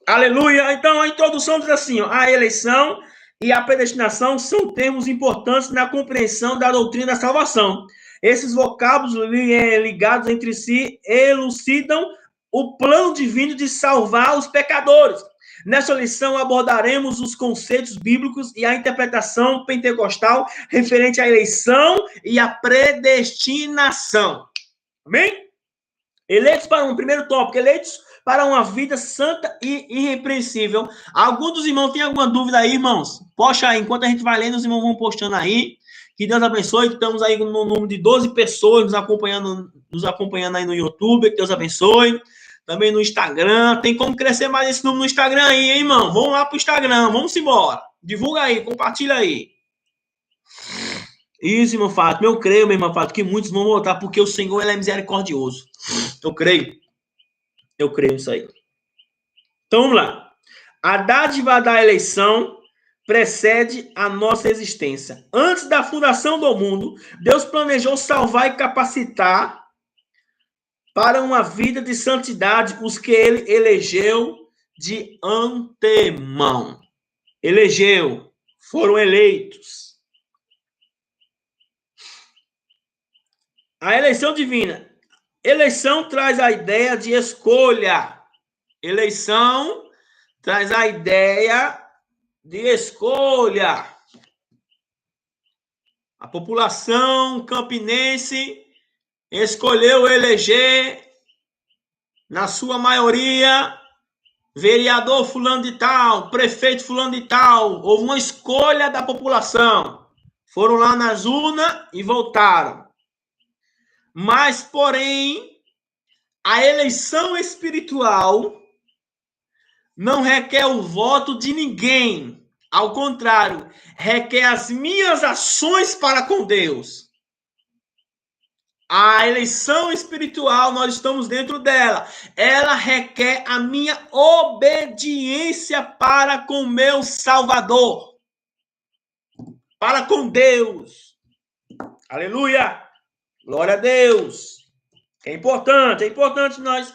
Aleluia. Então a introdução diz assim, ó, a eleição e a predestinação são termos importantes na compreensão da doutrina da salvação. Esses vocábulos ligados entre si elucidam o plano divino de salvar os pecadores. Nessa lição abordaremos os conceitos bíblicos e a interpretação pentecostal referente à eleição e à predestinação. Amém? Eleitos para um primeiro tópico, eleitos para uma vida santa e irrepreensível. Algum dos irmãos tem alguma dúvida aí, irmãos? Poxa aí, enquanto a gente vai lendo, os irmãos vão postando aí. Que Deus abençoe. Estamos aí no número de 12 pessoas nos acompanhando aí no YouTube. Que Deus abençoe. Também no Instagram. Tem como crescer mais esse número no Instagram aí, hein, irmão? Vamos lá pro Instagram. Vamos embora. Divulga aí, compartilha aí. Isso, irmão Fato. Eu creio, meu irmão Fato, que muitos vão voltar porque o Senhor ele é misericordioso. Eu creio. Eu creio nisso aí. Então, vamos lá. A dádiva da eleição precede a nossa existência. Antes da fundação do mundo, Deus planejou salvar e capacitar para uma vida de santidade os que ele elegeu de antemão. Elegeu, foram eleitos. A eleição divina. Eleição traz a ideia de escolha. Eleição traz a ideia de escolha. A população campinense escolheu eleger, na sua maioria, vereador fulano de tal, prefeito fulano de tal. Houve uma escolha da população. Foram lá nas urnas e voltaram. Mas, porém, a eleição espiritual não requer o voto de ninguém. Ao contrário, requer as minhas ações para com Deus. A eleição espiritual, nós estamos dentro dela. Ela requer a minha obediência para com meu Salvador. Para com Deus. Aleluia. Glória a Deus. É importante nós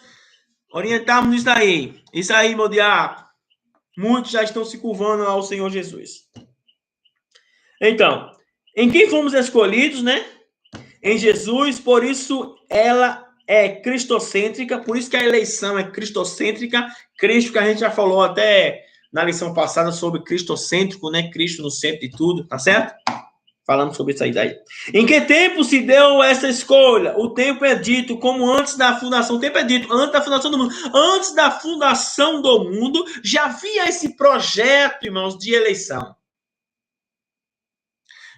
orientarmos isso aí. Isso aí, meu diabo. Muitos já estão se curvando ao Senhor Jesus. Então, em quem fomos escolhidos, né? Em Jesus, por isso ela é cristocêntrica, por isso que a eleição é cristocêntrica. Cristo, que a gente já falou até na lição passada sobre cristocêntrico, né? Cristo no centro de tudo, tá certo? Falando sobre isso aí daí. Em que tempo se deu essa escolha? O tempo é dito como antes da fundação. O tempo é dito antes da fundação do mundo. Antes da fundação do mundo, já havia esse projeto, irmãos, de eleição.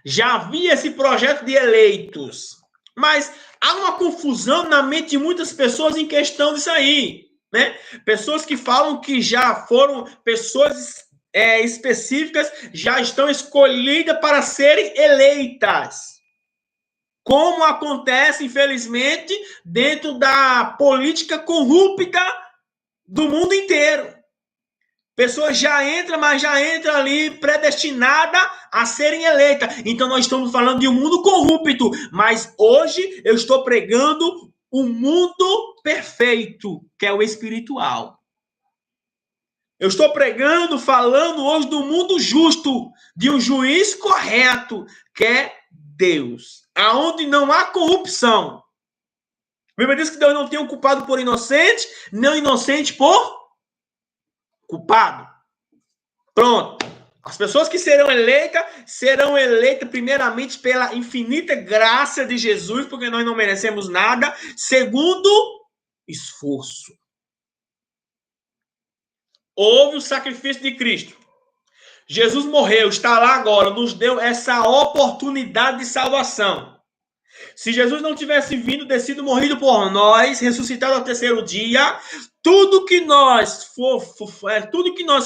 Já havia esse projeto de eleitos. Mas há uma confusão na mente de muitas pessoas em questão disso aí, né? Pessoas que falam que já foram pessoas específicas já estão escolhidas para serem eleitas. Como acontece, infelizmente, dentro da política corrupta do mundo inteiro. Pessoas já entram, mas já entra ali predestinada a serem eleitas. Então nós estamos falando de um mundo corrupto, mas hoje eu estou pregando o mundo perfeito, que é o espiritual. Eu estou pregando, falando hoje do mundo justo, de um juiz correto, que é Deus, aonde não há corrupção. A Bíblia diz que Deus não tem um culpado por inocente, nem inocente por culpado. Pronto. As pessoas que serão eleitas primeiramente pela infinita graça de Jesus, porque nós não merecemos nada, segundo esforço. Houve o sacrifício de Cristo. Jesus morreu, está lá agora, nos deu essa oportunidade de salvação. Se Jesus não tivesse vindo, descido, morrido por nós, ressuscitado ao terceiro dia, tudo que nós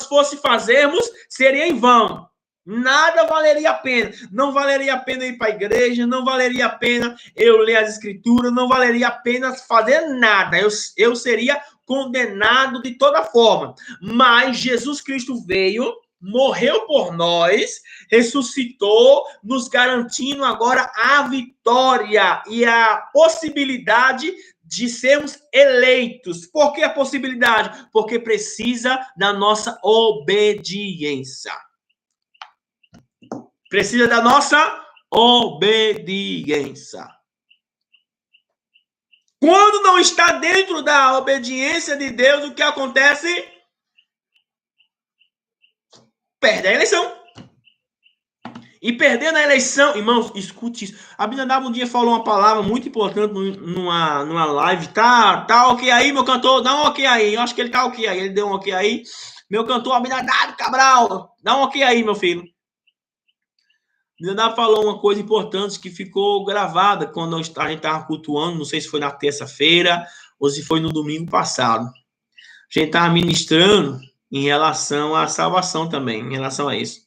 fosse fazermos seria em vão. Nada valeria a pena. Não valeria a pena ir para a igreja, não valeria a pena eu ler as escrituras, não valeria a pena fazer nada. Eu seria condenado de toda forma. Mas Jesus Cristo veio, morreu por nós, ressuscitou, nos garantindo agora a vitória e a possibilidade de sermos eleitos. Por que a possibilidade? Porque precisa da nossa obediência. Precisa da nossa obediência. Quando não está dentro da obediência de Deus, o que acontece? Perde a eleição. E perdendo a eleição, irmãos, escute isso. Abinadab um dia falou uma palavra muito importante numa live. Tá ok aí, meu cantor? Dá um ok aí. Eu acho que ele tá ok aí. Ele deu um ok aí. Meu cantor Abinadab Cabral, dá um ok aí, meu filho. Abinadab falou uma coisa importante que ficou gravada quando a gente estava cultuando. Não sei se foi na terça-feira ou se foi no domingo passado. A gente estava ministrando em relação à salvação também, em relação a isso.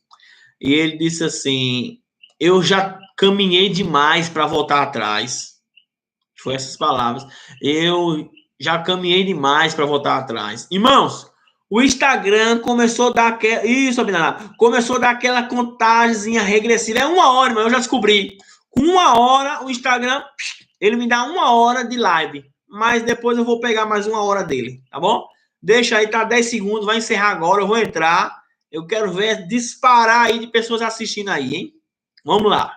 E ele disse assim: eu já caminhei demais para voltar atrás. Foi essas palavras. Eu já caminhei demais para voltar atrás. Irmãos, o Instagram começou a dar aquela. Isso, Abinadab. Começou a dar aquela contagemzinha regressiva. É 1 hora, mas eu já descobri. Com 1 hora, o Instagram, ele me dá 1 hora de live. Mas depois eu vou pegar mais 1 hora dele, tá bom? Deixa aí, tá 10 segundos, vai encerrar agora, eu vou entrar. Eu quero ver disparar aí de pessoas assistindo aí, hein? Vamos lá.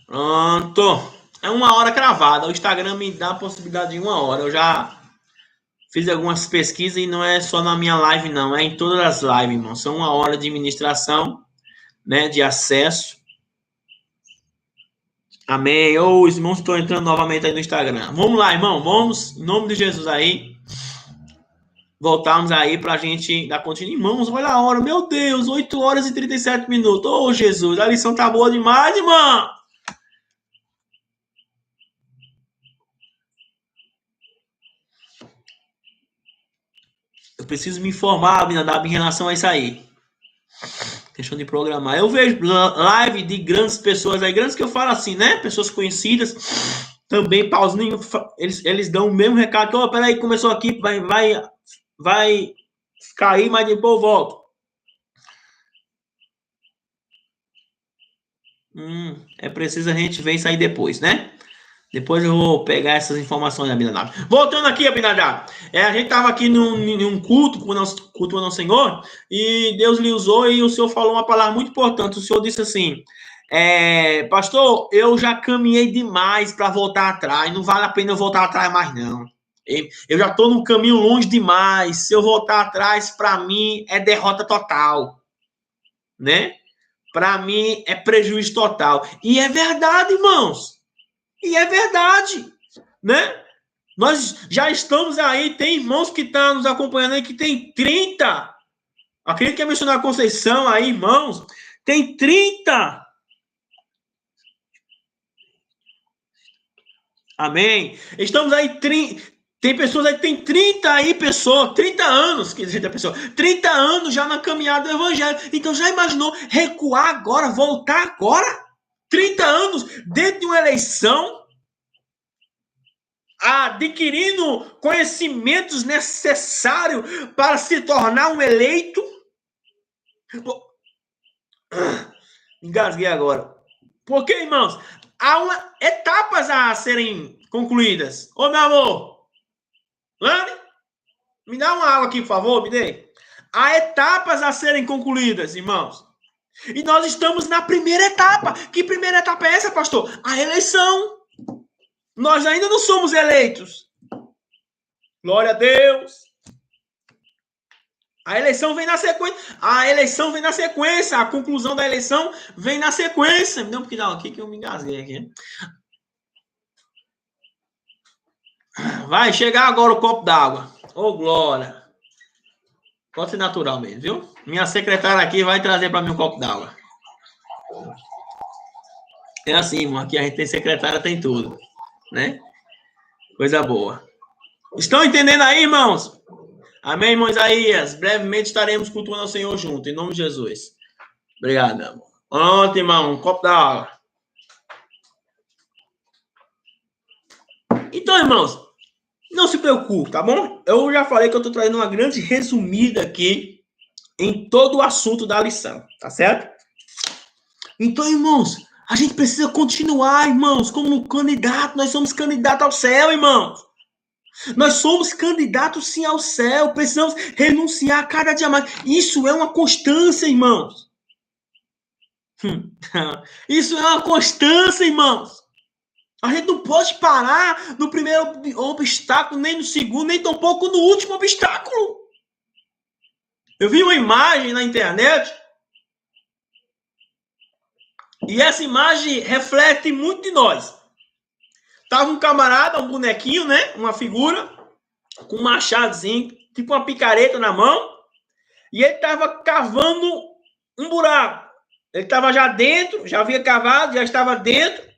Pronto. É 1 hora cravada. O Instagram me dá a possibilidade de 1 hora. Eu já fiz algumas pesquisas e não é só na minha live, não. É em todas as lives, irmão. São 1 hora de ministração, né? De acesso. Amém. Ô, os irmãos estão entrando novamente aí no Instagram. Vamos lá, irmão. Vamos, em nome de Jesus aí. Voltarmos aí pra gente dar continuidade. Irmãos, olha a hora. Meu Deus, 8 horas e 37 minutos. Ô, Jesus, a lição tá boa demais, irmão. Eu preciso me informar, Abinadab, em relação a isso aí. Questão de programar. Eu vejo live de grandes pessoas aí, grandes que eu falo assim, né? Pessoas conhecidas, também, pauzinho, eles dão o mesmo recado. Oh, peraí, começou aqui, vai cair, mas depois eu volto. É preciso a gente ver isso aí depois, né? Depois eu vou pegar essas informações, Abinadab. Voltando aqui, Abinadab. A gente estava aqui num culto, culto ao nosso Senhor, e Deus lhe usou e o Senhor falou uma palavra muito importante. O Senhor disse assim, pastor, eu já caminhei demais para voltar atrás, não vale a pena eu voltar atrás mais não. Eu já estou num caminho longe demais, se eu voltar atrás, para mim, é derrota total, né? Para mim, é prejuízo total. E é verdade, irmãos. E é verdade, né? Nós já estamos aí, tem irmãos que estão nos acompanhando aí que tem 30. Acredito que é mencionar a Conceição aí, irmãos. Tem 30. Amém. Estamos aí, tem pessoas aí que tem 30 aí, pessoa, 30 anos, quer dizer, pessoa, 30 anos já na caminhada do evangelho. Então já imaginou recuar agora, voltar agora? 30 anos dentro de uma eleição, adquirindo conhecimentos necessários para se tornar um eleito. Engasguei agora. Por quê, irmãos? Há etapas a serem concluídas. Ô, meu amor, Lani, me dá uma água aqui, por favor, me dê. Há etapas a serem concluídas, irmãos. E nós estamos na primeira etapa. Que primeira etapa é essa, pastor? A eleição. Nós ainda não somos eleitos. Glória a Deus. A eleição vem na sequência. A eleição vem na sequência. A conclusão da eleição vem na sequência. Não, porque não, aqui que eu me engasguei aqui. Vai chegar agora o copo d'água. Ô, glória. Pode ser natural mesmo, viu? Minha secretária aqui vai trazer para mim um copo d'água. É assim, irmão. Aqui a gente tem secretária, tem tudo. Né? Coisa boa. Estão entendendo aí, irmãos? Amém, irmão Isaías? Brevemente estaremos cultuando ao Senhor junto, em nome de Jesus. Obrigado, amor. Pronto, irmão. Um copo d'água. Então, irmãos, não se preocupe, tá bom? Eu já falei que eu estou trazendo uma grande resumida aqui em todo o assunto da lição, tá certo? Então, irmãos, a gente precisa continuar, irmãos, como candidato. Nós somos candidatos ao céu, irmãos. Nós somos candidatos, sim, ao céu. Precisamos renunciar a cada dia mais. Isso é uma constância, irmãos. Isso é uma constância, irmãos. A gente não pode parar no primeiro obstáculo, nem no segundo, nem tampouco no último obstáculo. Eu vi uma imagem na internet e essa imagem reflete muito de nós. Tava um camarada, um bonequinho, né? Uma figura com um machadozinho, tipo uma picareta na mão, e ele tava cavando um buraco. Ele tava já dentro, já havia cavado, já estava dentro,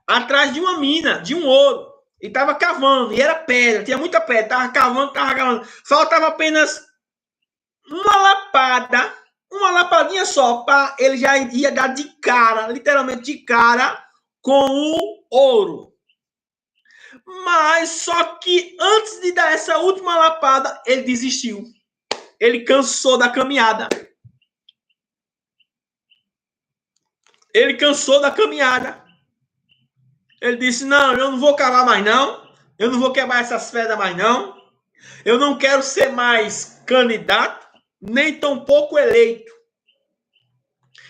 atrás de uma mina, de um ouro. E tava cavando, e era pedra, tinha muita pedra, tava cavando. Faltava apenas uma lapadinha só, para ele já ia dar de cara, literalmente de cara, com o ouro. Mas só que antes de dar essa última lapada, ele desistiu. Ele cansou da caminhada. Ele disse, não, eu não vou cavar mais não. Eu não vou quebrar essas pedras mais não. Eu não quero ser mais candidato, nem tampouco eleito.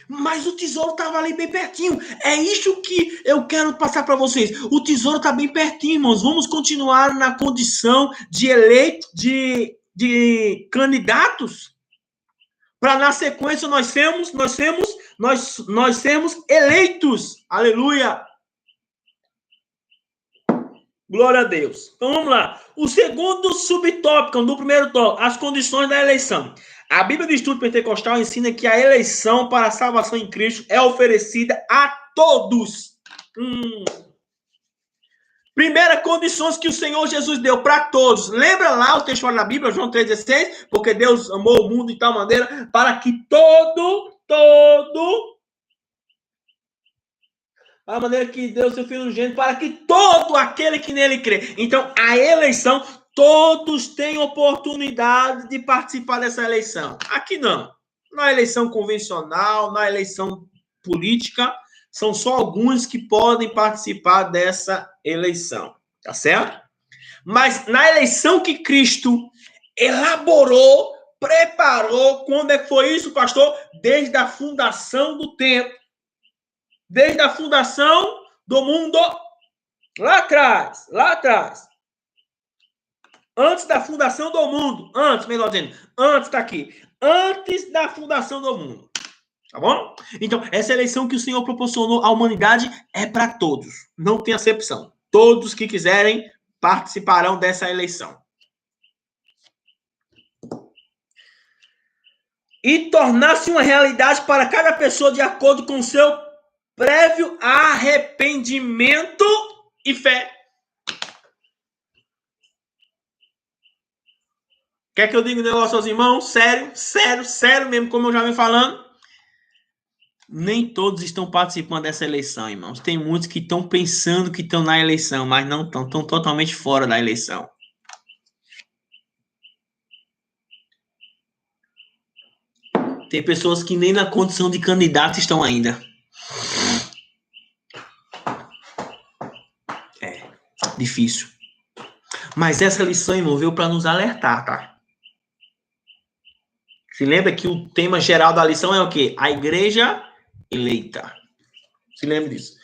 Mas o tesouro estava ali bem pertinho. É isso que eu quero passar para vocês. O tesouro está bem pertinho, irmãos. Vamos continuar na condição de eleito, de candidatos, para na sequência nós sermos eleitos. Aleluia. Glória a Deus. Então vamos lá. O segundo subtópico do primeiro tópico, as condições da eleição. A Bíblia do Estudo Pentecostal ensina que a eleição para a salvação em Cristo é oferecida a todos. Primeira condição que o Senhor Jesus deu para todos. Lembra lá o texto da Bíblia, João 3,16? Porque Deus amou o mundo de tal maneira para que a maneira que deu seu Filho unigênito, para que todo aquele que nele crê. Então, a eleição, todos têm oportunidade de participar dessa eleição. Aqui não. Na eleição convencional, na eleição política, são só alguns que podem participar dessa eleição. Tá certo? Mas na eleição que Cristo elaborou, preparou, quando é que foi isso, pastor? Desde a fundação do tempo. Desde a fundação do mundo, lá atrás. Antes da fundação do mundo, antes tá aqui. Antes da fundação do mundo. Tá bom? Então, essa eleição que o Senhor proporcionou à humanidade é para todos. Não tem acepção. Todos que quiserem participarão dessa eleição. E tornar-se uma realidade para cada pessoa de acordo com o seu prévio arrependimento e fé. Quer que eu diga um negócio aos irmãos? Sério mesmo, como eu já venho falando. Nem todos estão participando dessa eleição, irmãos. Tem muitos que estão pensando que estão na eleição, mas não estão totalmente fora da eleição. Tem pessoas que nem na condição de candidato estão ainda. É difícil. Mas essa lição, irmão, veio para nos alertar, tá? Se lembra que o tema geral da lição é o quê? A igreja eleita. Se lembra disso.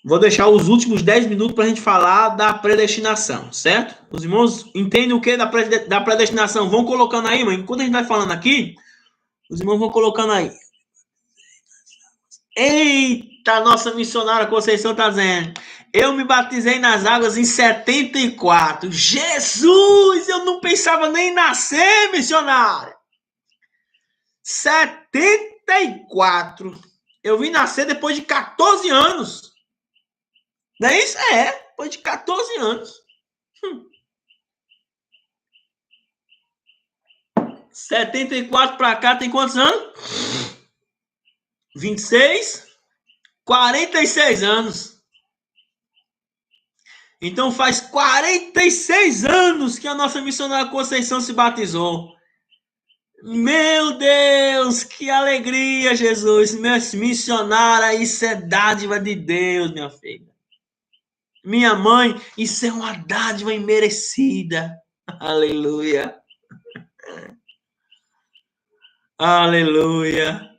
Vou deixar os últimos 10 minutos para a gente falar da predestinação, certo? Os irmãos entendem o que da predestinação? Vão colocando aí, mãe. Enquanto a gente vai falando aqui, os irmãos vão colocando aí. Eita, nossa missionária Conceição está dizendo. Eu me batizei nas águas em 74. Jesus, eu não pensava nem em nascer, missionária. 74. Eu vim nascer depois de 14 anos. Não é isso? É, depois de 14 anos. 74 para cá tem quantos anos? 26? 46 anos. Então faz 46 anos que a nossa missionária Conceição se batizou. Meu Deus, que alegria, Jesus. Missionária, isso é dádiva de Deus, minha filha. Minha mãe, isso é uma dádiva imerecida. Aleluia. Aleluia.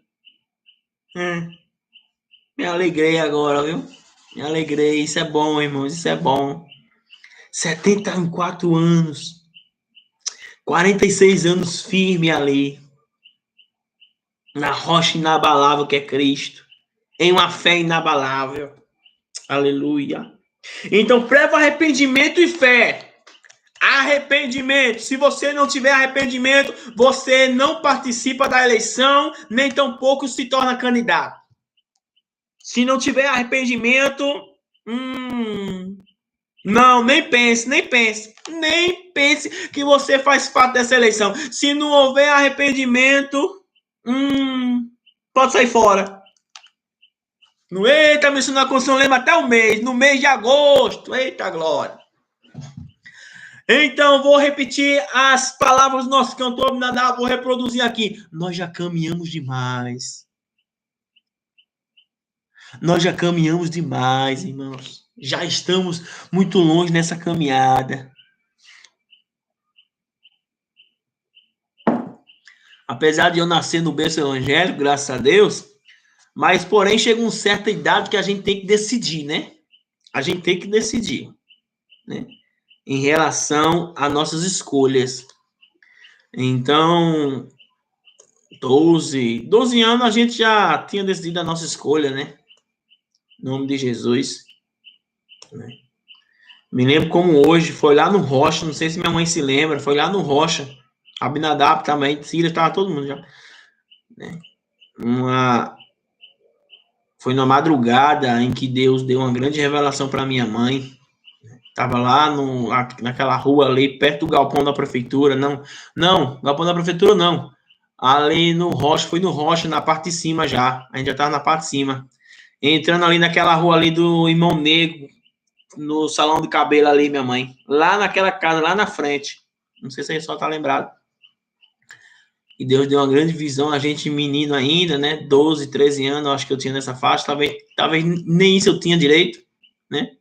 Me alegrei agora, viu? Me alegrei. Isso é bom, irmãos. Isso é bom. 74 anos. 46 anos firme ali. Na rocha inabalável que é Cristo. Em uma fé inabalável. Aleluia. Então, preva arrependimento e fé. Arrependimento. Se você não tiver arrependimento, você não participa da eleição, nem tampouco se torna candidato. Se não tiver arrependimento, não, nem pense que você faz parte dessa eleição. Se não houver arrependimento, pode sair fora. No eita, missionário Conceição, lembra até o mês, no mês de agosto. Eita glória. Então, vou repetir as palavras do nosso cantor Abinadab, vou reproduzir aqui. Nós já caminhamos demais. Nós já caminhamos demais, irmãos. Já estamos muito longe nessa caminhada. Apesar de eu nascer no berço evangélico, graças a Deus, mas, porém, chega uma certa idade que a gente tem que decidir, né? A gente tem que decidir, né? Em relação às nossas escolhas. Então, 12 anos a gente já tinha decidido a nossa escolha, né? Em nome de Jesus. Né? Me lembro como hoje, foi lá no Rocha, não sei se minha mãe se lembra, foi lá no Rocha, Abinadab também, Cira, estava todo mundo já. Né? Foi na madrugada em que Deus deu uma grande revelação para minha mãe. Estava lá naquela rua ali, perto do galpão da prefeitura. Não, galpão da prefeitura não. Ali no Rocha, foi no Rocha, na parte de cima já. A gente já estava na parte de cima. Entrando ali naquela rua ali do Irmão Negro, no salão de cabelo ali, minha mãe. Lá naquela casa, lá na frente. Não sei se aí só tá lembrado. E Deus deu uma grande visão, a gente menino ainda, né? 12, 13 anos, acho que eu tinha nessa faixa. Talvez nem isso eu tinha direito, né?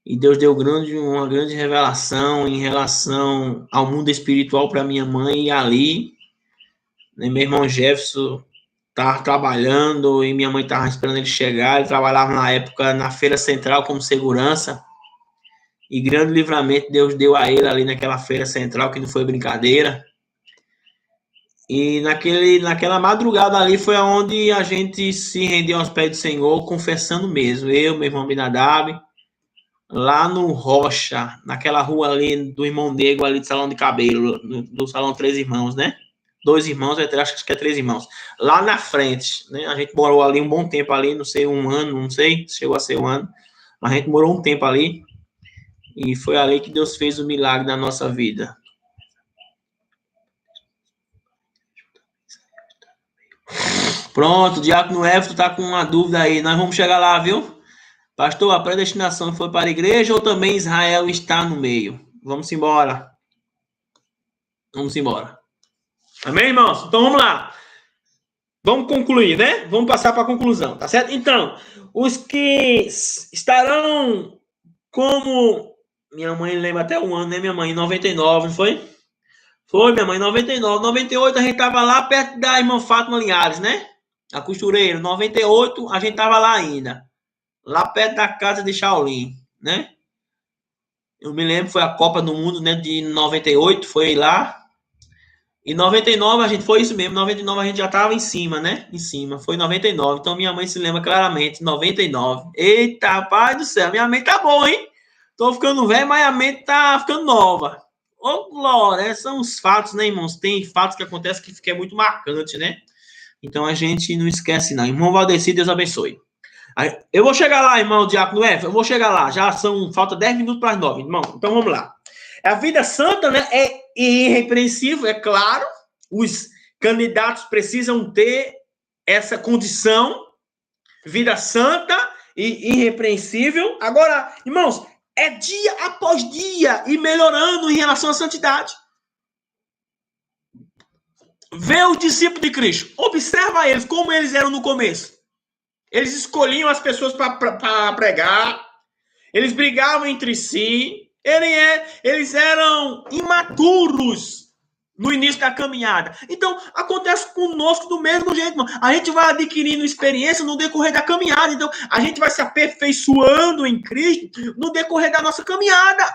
E Deus deu uma grande revelação em relação ao mundo espiritual para minha mãe. E ali, né, meu irmão Jefferson estava trabalhando e minha mãe estava esperando ele chegar. Ele trabalhava na época na Feira Central como segurança. E grande livramento Deus deu a ele ali naquela Feira Central, que não foi brincadeira. E naquela madrugada ali foi onde a gente se rendeu aos pés do Senhor, confessando mesmo. Eu, meu irmão Abinadab, lá no Rocha, naquela rua ali do Irmão Negro, ali do Salão de Cabelo, do Salão Três Irmãos, né? 2 irmãos, acho que é 3 irmãos. Lá na frente, né? A gente morou ali um bom tempo ali, não sei, um ano, não sei, chegou a ser um ano. Mas a gente morou um tempo ali. E foi ali que Deus fez o milagre da nossa vida. Pronto, o Diácono Everton tá com uma dúvida aí. Nós vamos chegar lá, viu? Pastor, a predestinação foi para a igreja ou também Israel está no meio? Vamos embora. Vamos embora. Amém, irmãos? Então vamos lá. Vamos concluir, né? Vamos passar para a conclusão, tá certo? Então, os que estarão como... Minha mãe lembra até o ano, né? Minha mãe, em 99, não foi? Foi, minha mãe, em 99. 98 a gente tava lá perto da irmã Fátima Linhares, né? A costureira. 98 a gente tava lá ainda. lá perto da casa de Shaolin, né? Eu me lembro, foi a Copa do Mundo, né, de 98, foi lá. Em 99 a gente, foi isso mesmo, 99 a gente já tava em cima, né? Em cima, foi 99. Então minha mãe se lembra claramente, 99. Eita, pai do céu, minha mente tá boa, hein? Tô ficando velho, mas a mente tá ficando nova. Ô, glória, são os fatos, né, irmãos? Tem fatos que acontecem que é muito marcante, né? Então a gente não esquece, não. Irmão Valdeci, Deus abençoe. Eu vou chegar lá, irmão Diácono F, eu vou chegar lá. Já são, falta 10 minutos para as 9, irmão. Então vamos lá. A vida santa, né, é irrepreensível, é claro. Os candidatos precisam ter essa condição, vida santa e irrepreensível. Agora, irmãos, é dia após dia e melhorando em relação à santidade. Vê os discípulos de Cristo, observa eles, como eles eram no começo. Eles escolhiam as pessoas para pregar, eles brigavam entre si, eles eram imaturos no início da caminhada. Então, acontece conosco do mesmo jeito, mano. A gente vai adquirindo experiência no decorrer da caminhada. Então, a gente vai se aperfeiçoando em Cristo no decorrer da nossa caminhada.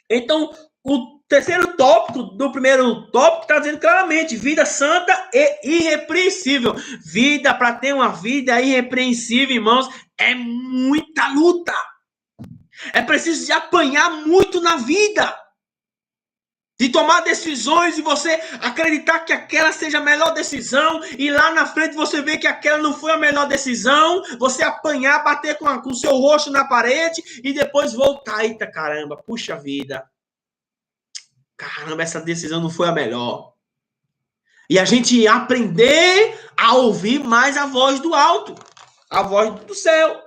Então, o terceiro tópico do primeiro tópico está dizendo claramente: vida santa e irrepreensível. Vida, para ter uma vida irrepreensível, irmãos, é muita luta. É preciso de apanhar muito na vida. De tomar decisões e você acreditar que aquela seja a melhor decisão e lá na frente você vê que aquela não foi a melhor decisão, você apanhar, bater com o seu rosto na parede e depois voltar. Eita caramba, puxa vida. Caramba, essa decisão não foi a melhor. E a gente aprender a ouvir mais a voz do alto, a voz do céu.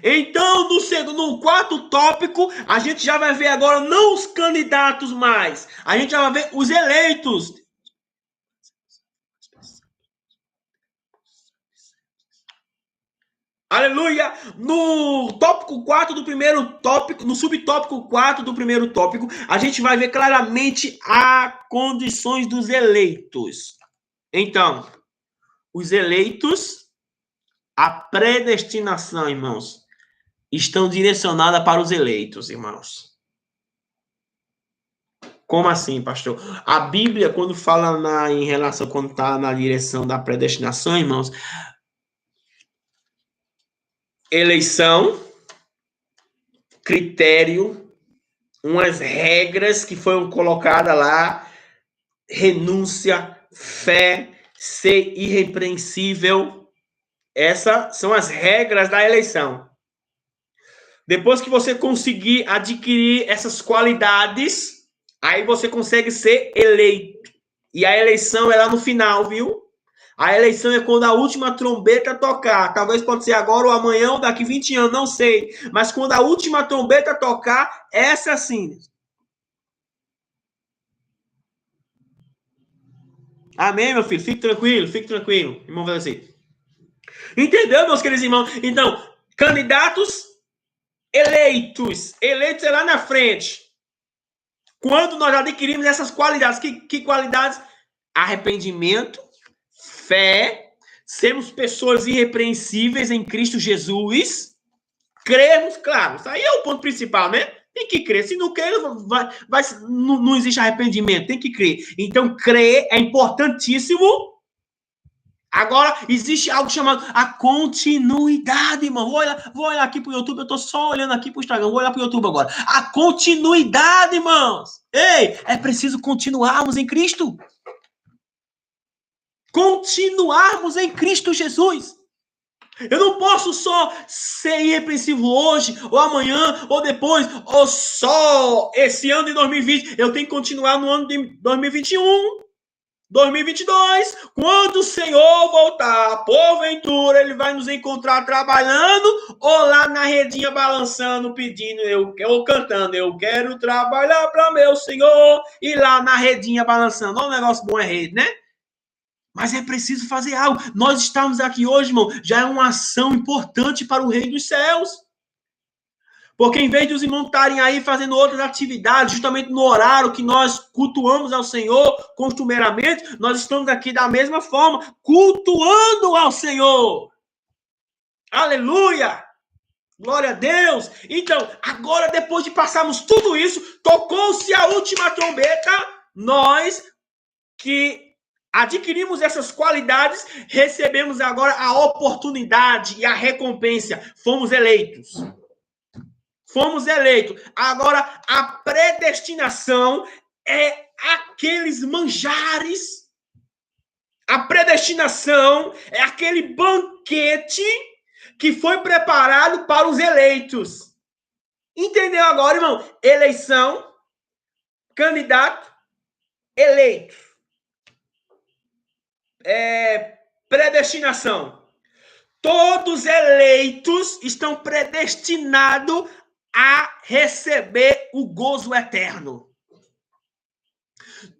Então, no quarto tópico, a gente já vai ver agora não os candidatos mais, a gente já vai ver os eleitos. Aleluia! No tópico 4 do primeiro tópico, no subtópico 4 do primeiro tópico, a gente vai ver claramente as condições dos eleitos. Então, os eleitos, a predestinação, irmãos, estão direcionadas para os eleitos, irmãos. Como assim, pastor? A Bíblia, quando fala em relação, quando está na direção da predestinação, irmãos, eleição, critério, umas regras que foram colocadas lá, renúncia, fé, ser irrepreensível. Essas são as regras da eleição. Depois que você conseguir adquirir essas qualidades, aí você consegue ser eleito. E a eleição é lá no final, viu? A eleição é quando a última trombeta tocar. Talvez pode ser agora ou amanhã ou daqui 20 anos, não sei. Mas quando a última trombeta tocar, essa sim. Amém, meu filho? Fique tranquilo. Irmão, vai assim. Entendeu, meus queridos irmãos? Então, candidatos eleitos. Eleitos é lá na frente. Quando nós adquirimos essas qualidades. Que qualidades? Arrependimento, fé, sermos pessoas irrepreensíveis em Cristo Jesus, crermos, claro, isso aí é o ponto principal, né? Tem que crer. Se não crer, não existe arrependimento, tem que crer. Então, crer é importantíssimo. Agora, existe algo chamado a continuidade, irmão. Vou olhar aqui pro YouTube, eu tô só olhando aqui pro Instagram, vou olhar pro YouTube agora. A continuidade, irmãos. Ei, é preciso continuarmos em Cristo. Continuarmos em Cristo Jesus. Eu não posso só ser irrepreensível hoje, ou amanhã, ou depois, ou só esse ano de 2020. Eu tenho que continuar no ano de 2021, 2022. Quando o Senhor voltar, porventura, ele vai nos encontrar trabalhando, ou lá na redinha balançando, pedindo, ou cantando, eu quero trabalhar para meu Senhor, e lá na redinha balançando. Olha um negócio bom é rede, né? Mas é preciso fazer algo. Nós estamos aqui hoje, irmão, já é uma ação importante para o reino dos céus. Porque em vez de os irmãos estarem aí fazendo outras atividades, justamente no horário que nós cultuamos ao Senhor costumeiramente, nós estamos aqui da mesma forma, cultuando ao Senhor. Aleluia! Glória a Deus! Então, agora, depois de passarmos tudo isso, tocou-se a última trombeta, nós que adquirimos essas qualidades, recebemos agora a oportunidade e a recompensa. Fomos eleitos. Fomos eleitos. Agora, a predestinação é aqueles manjares. A predestinação é aquele banquete que foi preparado para os eleitos. Entendeu agora, irmão? Eleição, candidato, eleito. Predestinação. Todos eleitos estão predestinados a receber o gozo eterno.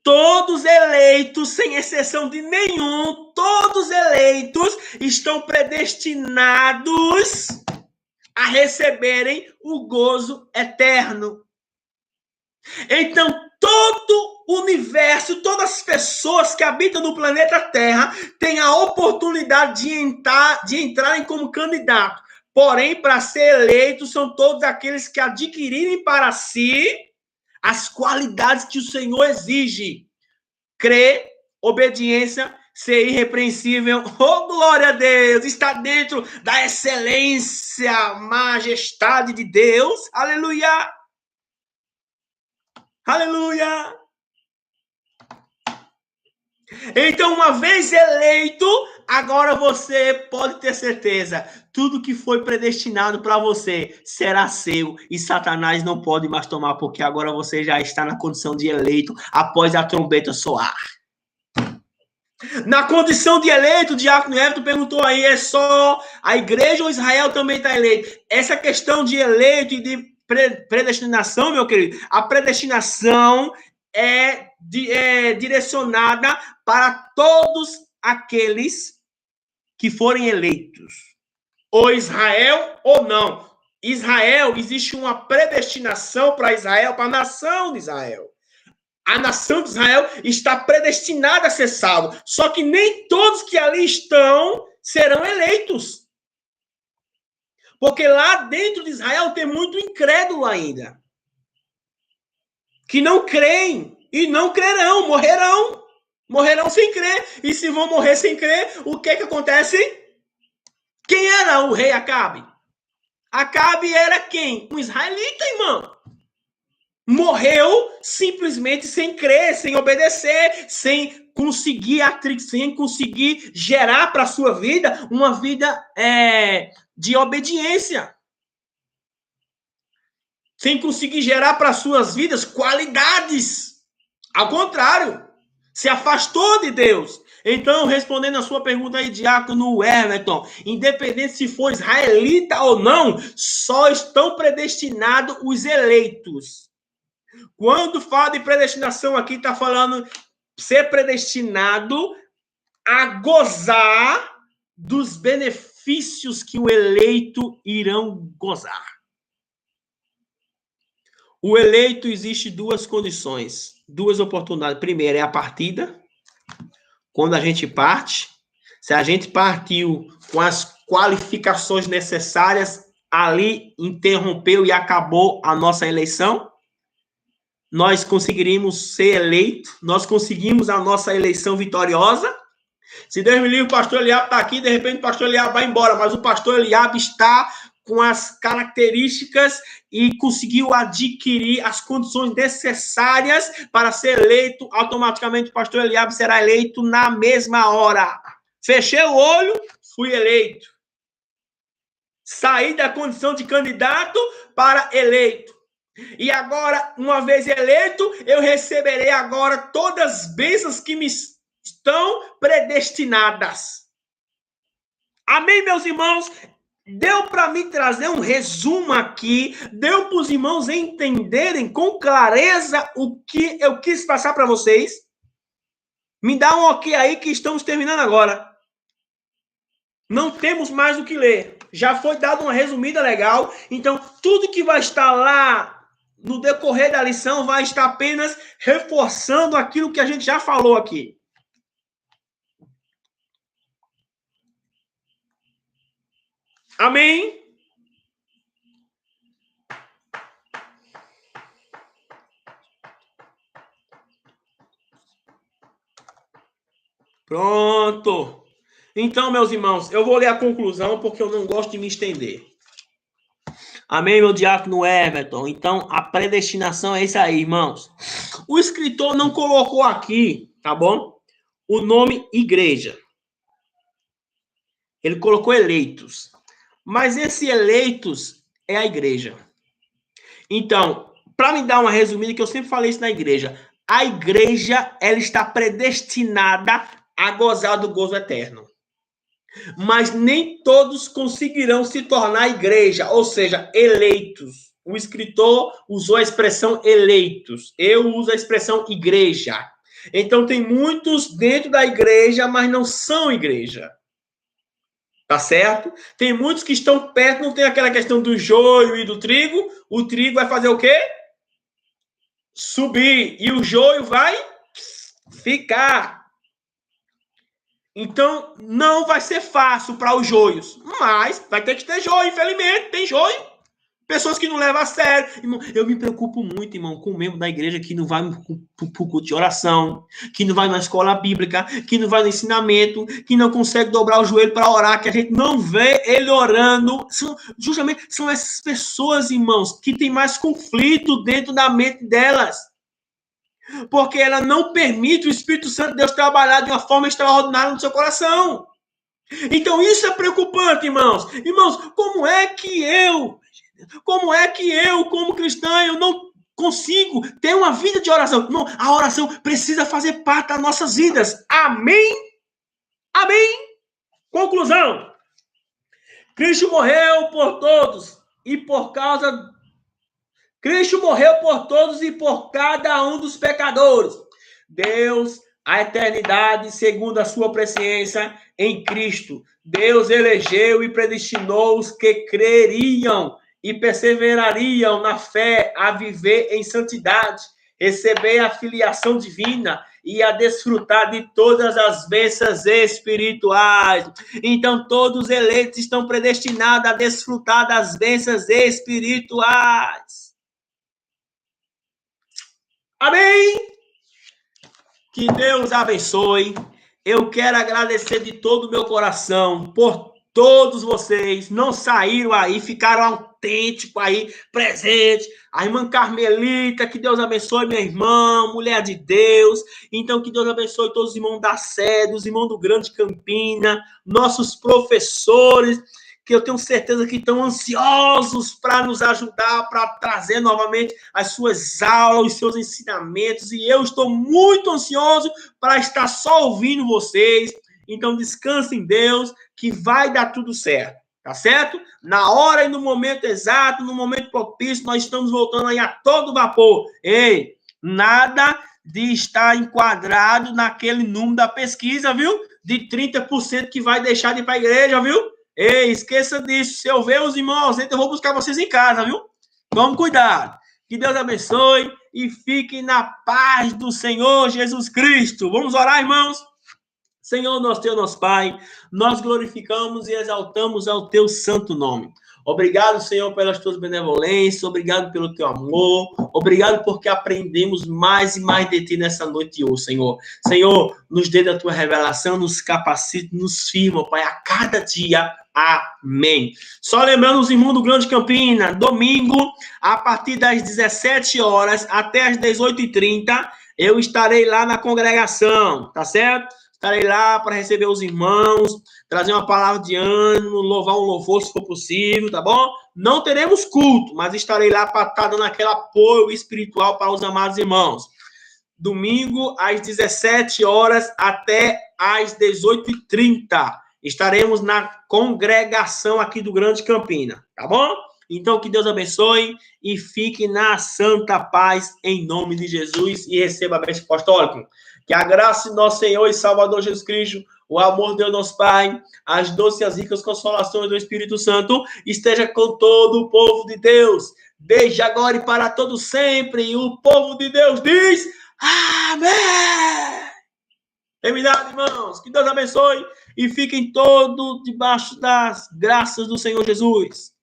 Todos eleitos, sem exceção de nenhum, todos eleitos estão predestinados a receberem o gozo eterno. Então, todo o universo, todas as pessoas que habitam no planeta Terra têm a oportunidade de entrarem como candidato. Porém, para ser eleitos, são todos aqueles que adquirirem para si as qualidades que o Senhor exige. Crer, obediência, ser irrepreensível. Oh, glória a Deus! Está dentro da excelência, majestade de Deus. Aleluia! Aleluia! Então, uma vez eleito, agora você pode ter certeza, tudo que foi predestinado para você será seu e Satanás não pode mais tomar, porque agora você já está na condição de eleito após a trombeta soar. Na condição de eleito, o Diácono Everton perguntou aí, é só a igreja ou Israel também está eleito? Essa questão de eleito e de predestinação, meu querido, a predestinação é direcionada para todos aqueles que forem eleitos, ou Israel ou não. Israel, existe uma predestinação para Israel, para a nação de Israel. A nação de Israel está predestinada a ser salva, só que nem todos que ali estão serão eleitos. Porque lá dentro de Israel tem muito incrédulo ainda. Que não creem e não crerão, morrerão. Morrerão sem crer. E se vão morrer sem crer, o que acontece? Quem era o rei Acabe? Acabe era quem? Um israelita, irmão. Morreu simplesmente sem crer, sem obedecer, sem conseguir gerar para a sua vida uma vida de obediência. Sem conseguir gerar para suas vidas qualidades. Ao contrário, se afastou de Deus. Então, respondendo a sua pergunta aí, Diácono Everton, independente se for israelita ou não, só estão predestinados os eleitos. Quando fala de predestinação aqui, está falando ser predestinado a gozar dos benefícios que o eleito irão gozar. O eleito existe duas condições, duas oportunidades. Primeiro é a partida. Quando a gente parte, se a gente partiu com as qualificações necessárias, ali interrompeu e acabou a nossa eleição, nós conseguiríamos ser eleitos, nós conseguimos a nossa eleição vitoriosa. Se Deus me livre, o pastor Eliabe está aqui, de repente o pastor Eliabe vai embora, mas o pastor Eliabe está com as características e conseguiu adquirir as condições necessárias para ser eleito, automaticamente o pastor Eliabe será eleito na mesma hora. Fechei o olho, fui eleito. Saí da condição de candidato para eleito. E agora, uma vez eleito, eu receberei agora todas as bênçãos que me estão predestinadas. Amém, meus irmãos? Deu para me trazer um resumo aqui, deu para os irmãos entenderem com clareza o que eu quis passar para vocês? Me dá um ok aí que estamos terminando agora. Não temos mais o que ler. Já foi dado uma resumida legal. Então, tudo que vai estar lá no decorrer da lição vai estar apenas reforçando aquilo que a gente já falou aqui. Amém? Pronto. Então, meus irmãos, eu vou ler a conclusão porque eu não gosto de me estender. Amém, meu diácono Everton? Então, a predestinação é isso aí, irmãos. O escritor não colocou aqui, tá bom? O nome igreja. Ele colocou eleitos. Mas esse eleitos é a igreja. Então, para me dar uma resumida, que eu sempre falei isso na igreja, a igreja, ela está predestinada a gozar do gozo eterno. Mas nem todos conseguirão se tornar igreja, ou seja, eleitos. O escritor usou a expressão eleitos. Eu uso a expressão igreja. Então, tem muitos dentro da igreja, mas não são igreja. Tá certo? Tem muitos que estão perto, não tem aquela questão do joio e do trigo. O trigo vai fazer o quê? Subir. E o joio vai ficar. Então, não vai ser fácil para os joios. Mas vai ter que ter joio, infelizmente. Tem joio. Pessoas que não levam a sério. Irmão, eu me preocupo muito, irmão, com o membro da igreja que não vai para o culto de oração, que não vai na escola bíblica, que não vai no ensinamento, que não consegue dobrar o joelho para orar, que a gente não vê ele orando. Justamente são essas pessoas, irmãos, que tem mais conflito dentro da mente delas. Porque ela não permite o Espírito Santo de Deus trabalhar de uma forma extraordinária no seu coração. Então isso é preocupante, irmãos. Irmãos, como é que eu, como cristão, eu não consigo ter uma vida de oração? Não, a oração precisa fazer parte das nossas vidas. Amém? Amém? Conclusão. Cristo morreu por todos e por causa... Cristo morreu por todos e por cada um dos pecadores. Deus, a eternidade, segundo a sua presciência em Cristo. Deus elegeu e predestinou os que creriam e perseverariam na fé a viver em santidade, receber a filiação divina e a desfrutar de todas as bênçãos espirituais. Então, todos os eleitos estão predestinados a desfrutar das bênçãos espirituais. Amém? Que Deus abençoe. Eu quero agradecer de todo o meu coração por todos vocês. Não saíram aí, ficaram autênticos aí, presentes. A irmã Carmelita, que Deus abençoe, minha irmã, mulher de Deus. Então, que Deus abençoe todos os irmãos da sede, os irmãos do Grande Campina, nossos professores, que eu tenho certeza que estão ansiosos para nos ajudar, para trazer novamente as suas aulas, os seus ensinamentos, e eu estou muito ansioso para estar só ouvindo vocês. Então, descansem em Deus, que vai dar tudo certo, tá certo? Na hora e no momento exato, no momento propício, nós estamos voltando aí a todo vapor. Ei, nada de estar enquadrado naquele número da pesquisa, viu? De 30% que vai deixar de ir para a igreja, viu? Ei, esqueça disso. Se eu ver os irmãos, eu vou buscar vocês em casa, viu? Tome cuidado. Que Deus abençoe e fiquem na paz do Senhor Jesus Cristo. Vamos orar, irmãos? Senhor, nosso Deus, nosso Pai, nós glorificamos e exaltamos ao teu santo nome. Obrigado, Senhor, pelas tuas benevolências, obrigado pelo teu amor, obrigado porque aprendemos mais e mais de ti nessa noite hoje, Senhor. Senhor, nos dê da tua revelação, nos capacite, nos firma, Pai, a cada dia. Amém. Só lembrando os irmãos do Grande Campina, domingo, a partir das 17 horas até as 18h30, eu estarei lá na congregação, tá certo? Estarei lá para receber os irmãos, trazer uma palavra de ânimo, louvar um louvor se for possível, tá bom? Não teremos culto, mas estarei lá para estar dando aquele apoio espiritual para os amados irmãos. Domingo, às 17 horas até às 18h30. Estaremos na congregação aqui do Grande Campina, tá bom? Então, que Deus abençoe e fique na santa paz em nome de Jesus e receba a bênção apostólica. Que a graça de nosso Senhor e Salvador Jesus Cristo, o amor de Deus nosso Pai, as doces e as ricas consolações do Espírito Santo esteja com todo o povo de Deus, desde agora e para todo sempre. E o povo de Deus diz: amém! Terminado, irmãos. Que Deus abençoe e fiquem todos debaixo das graças do Senhor Jesus.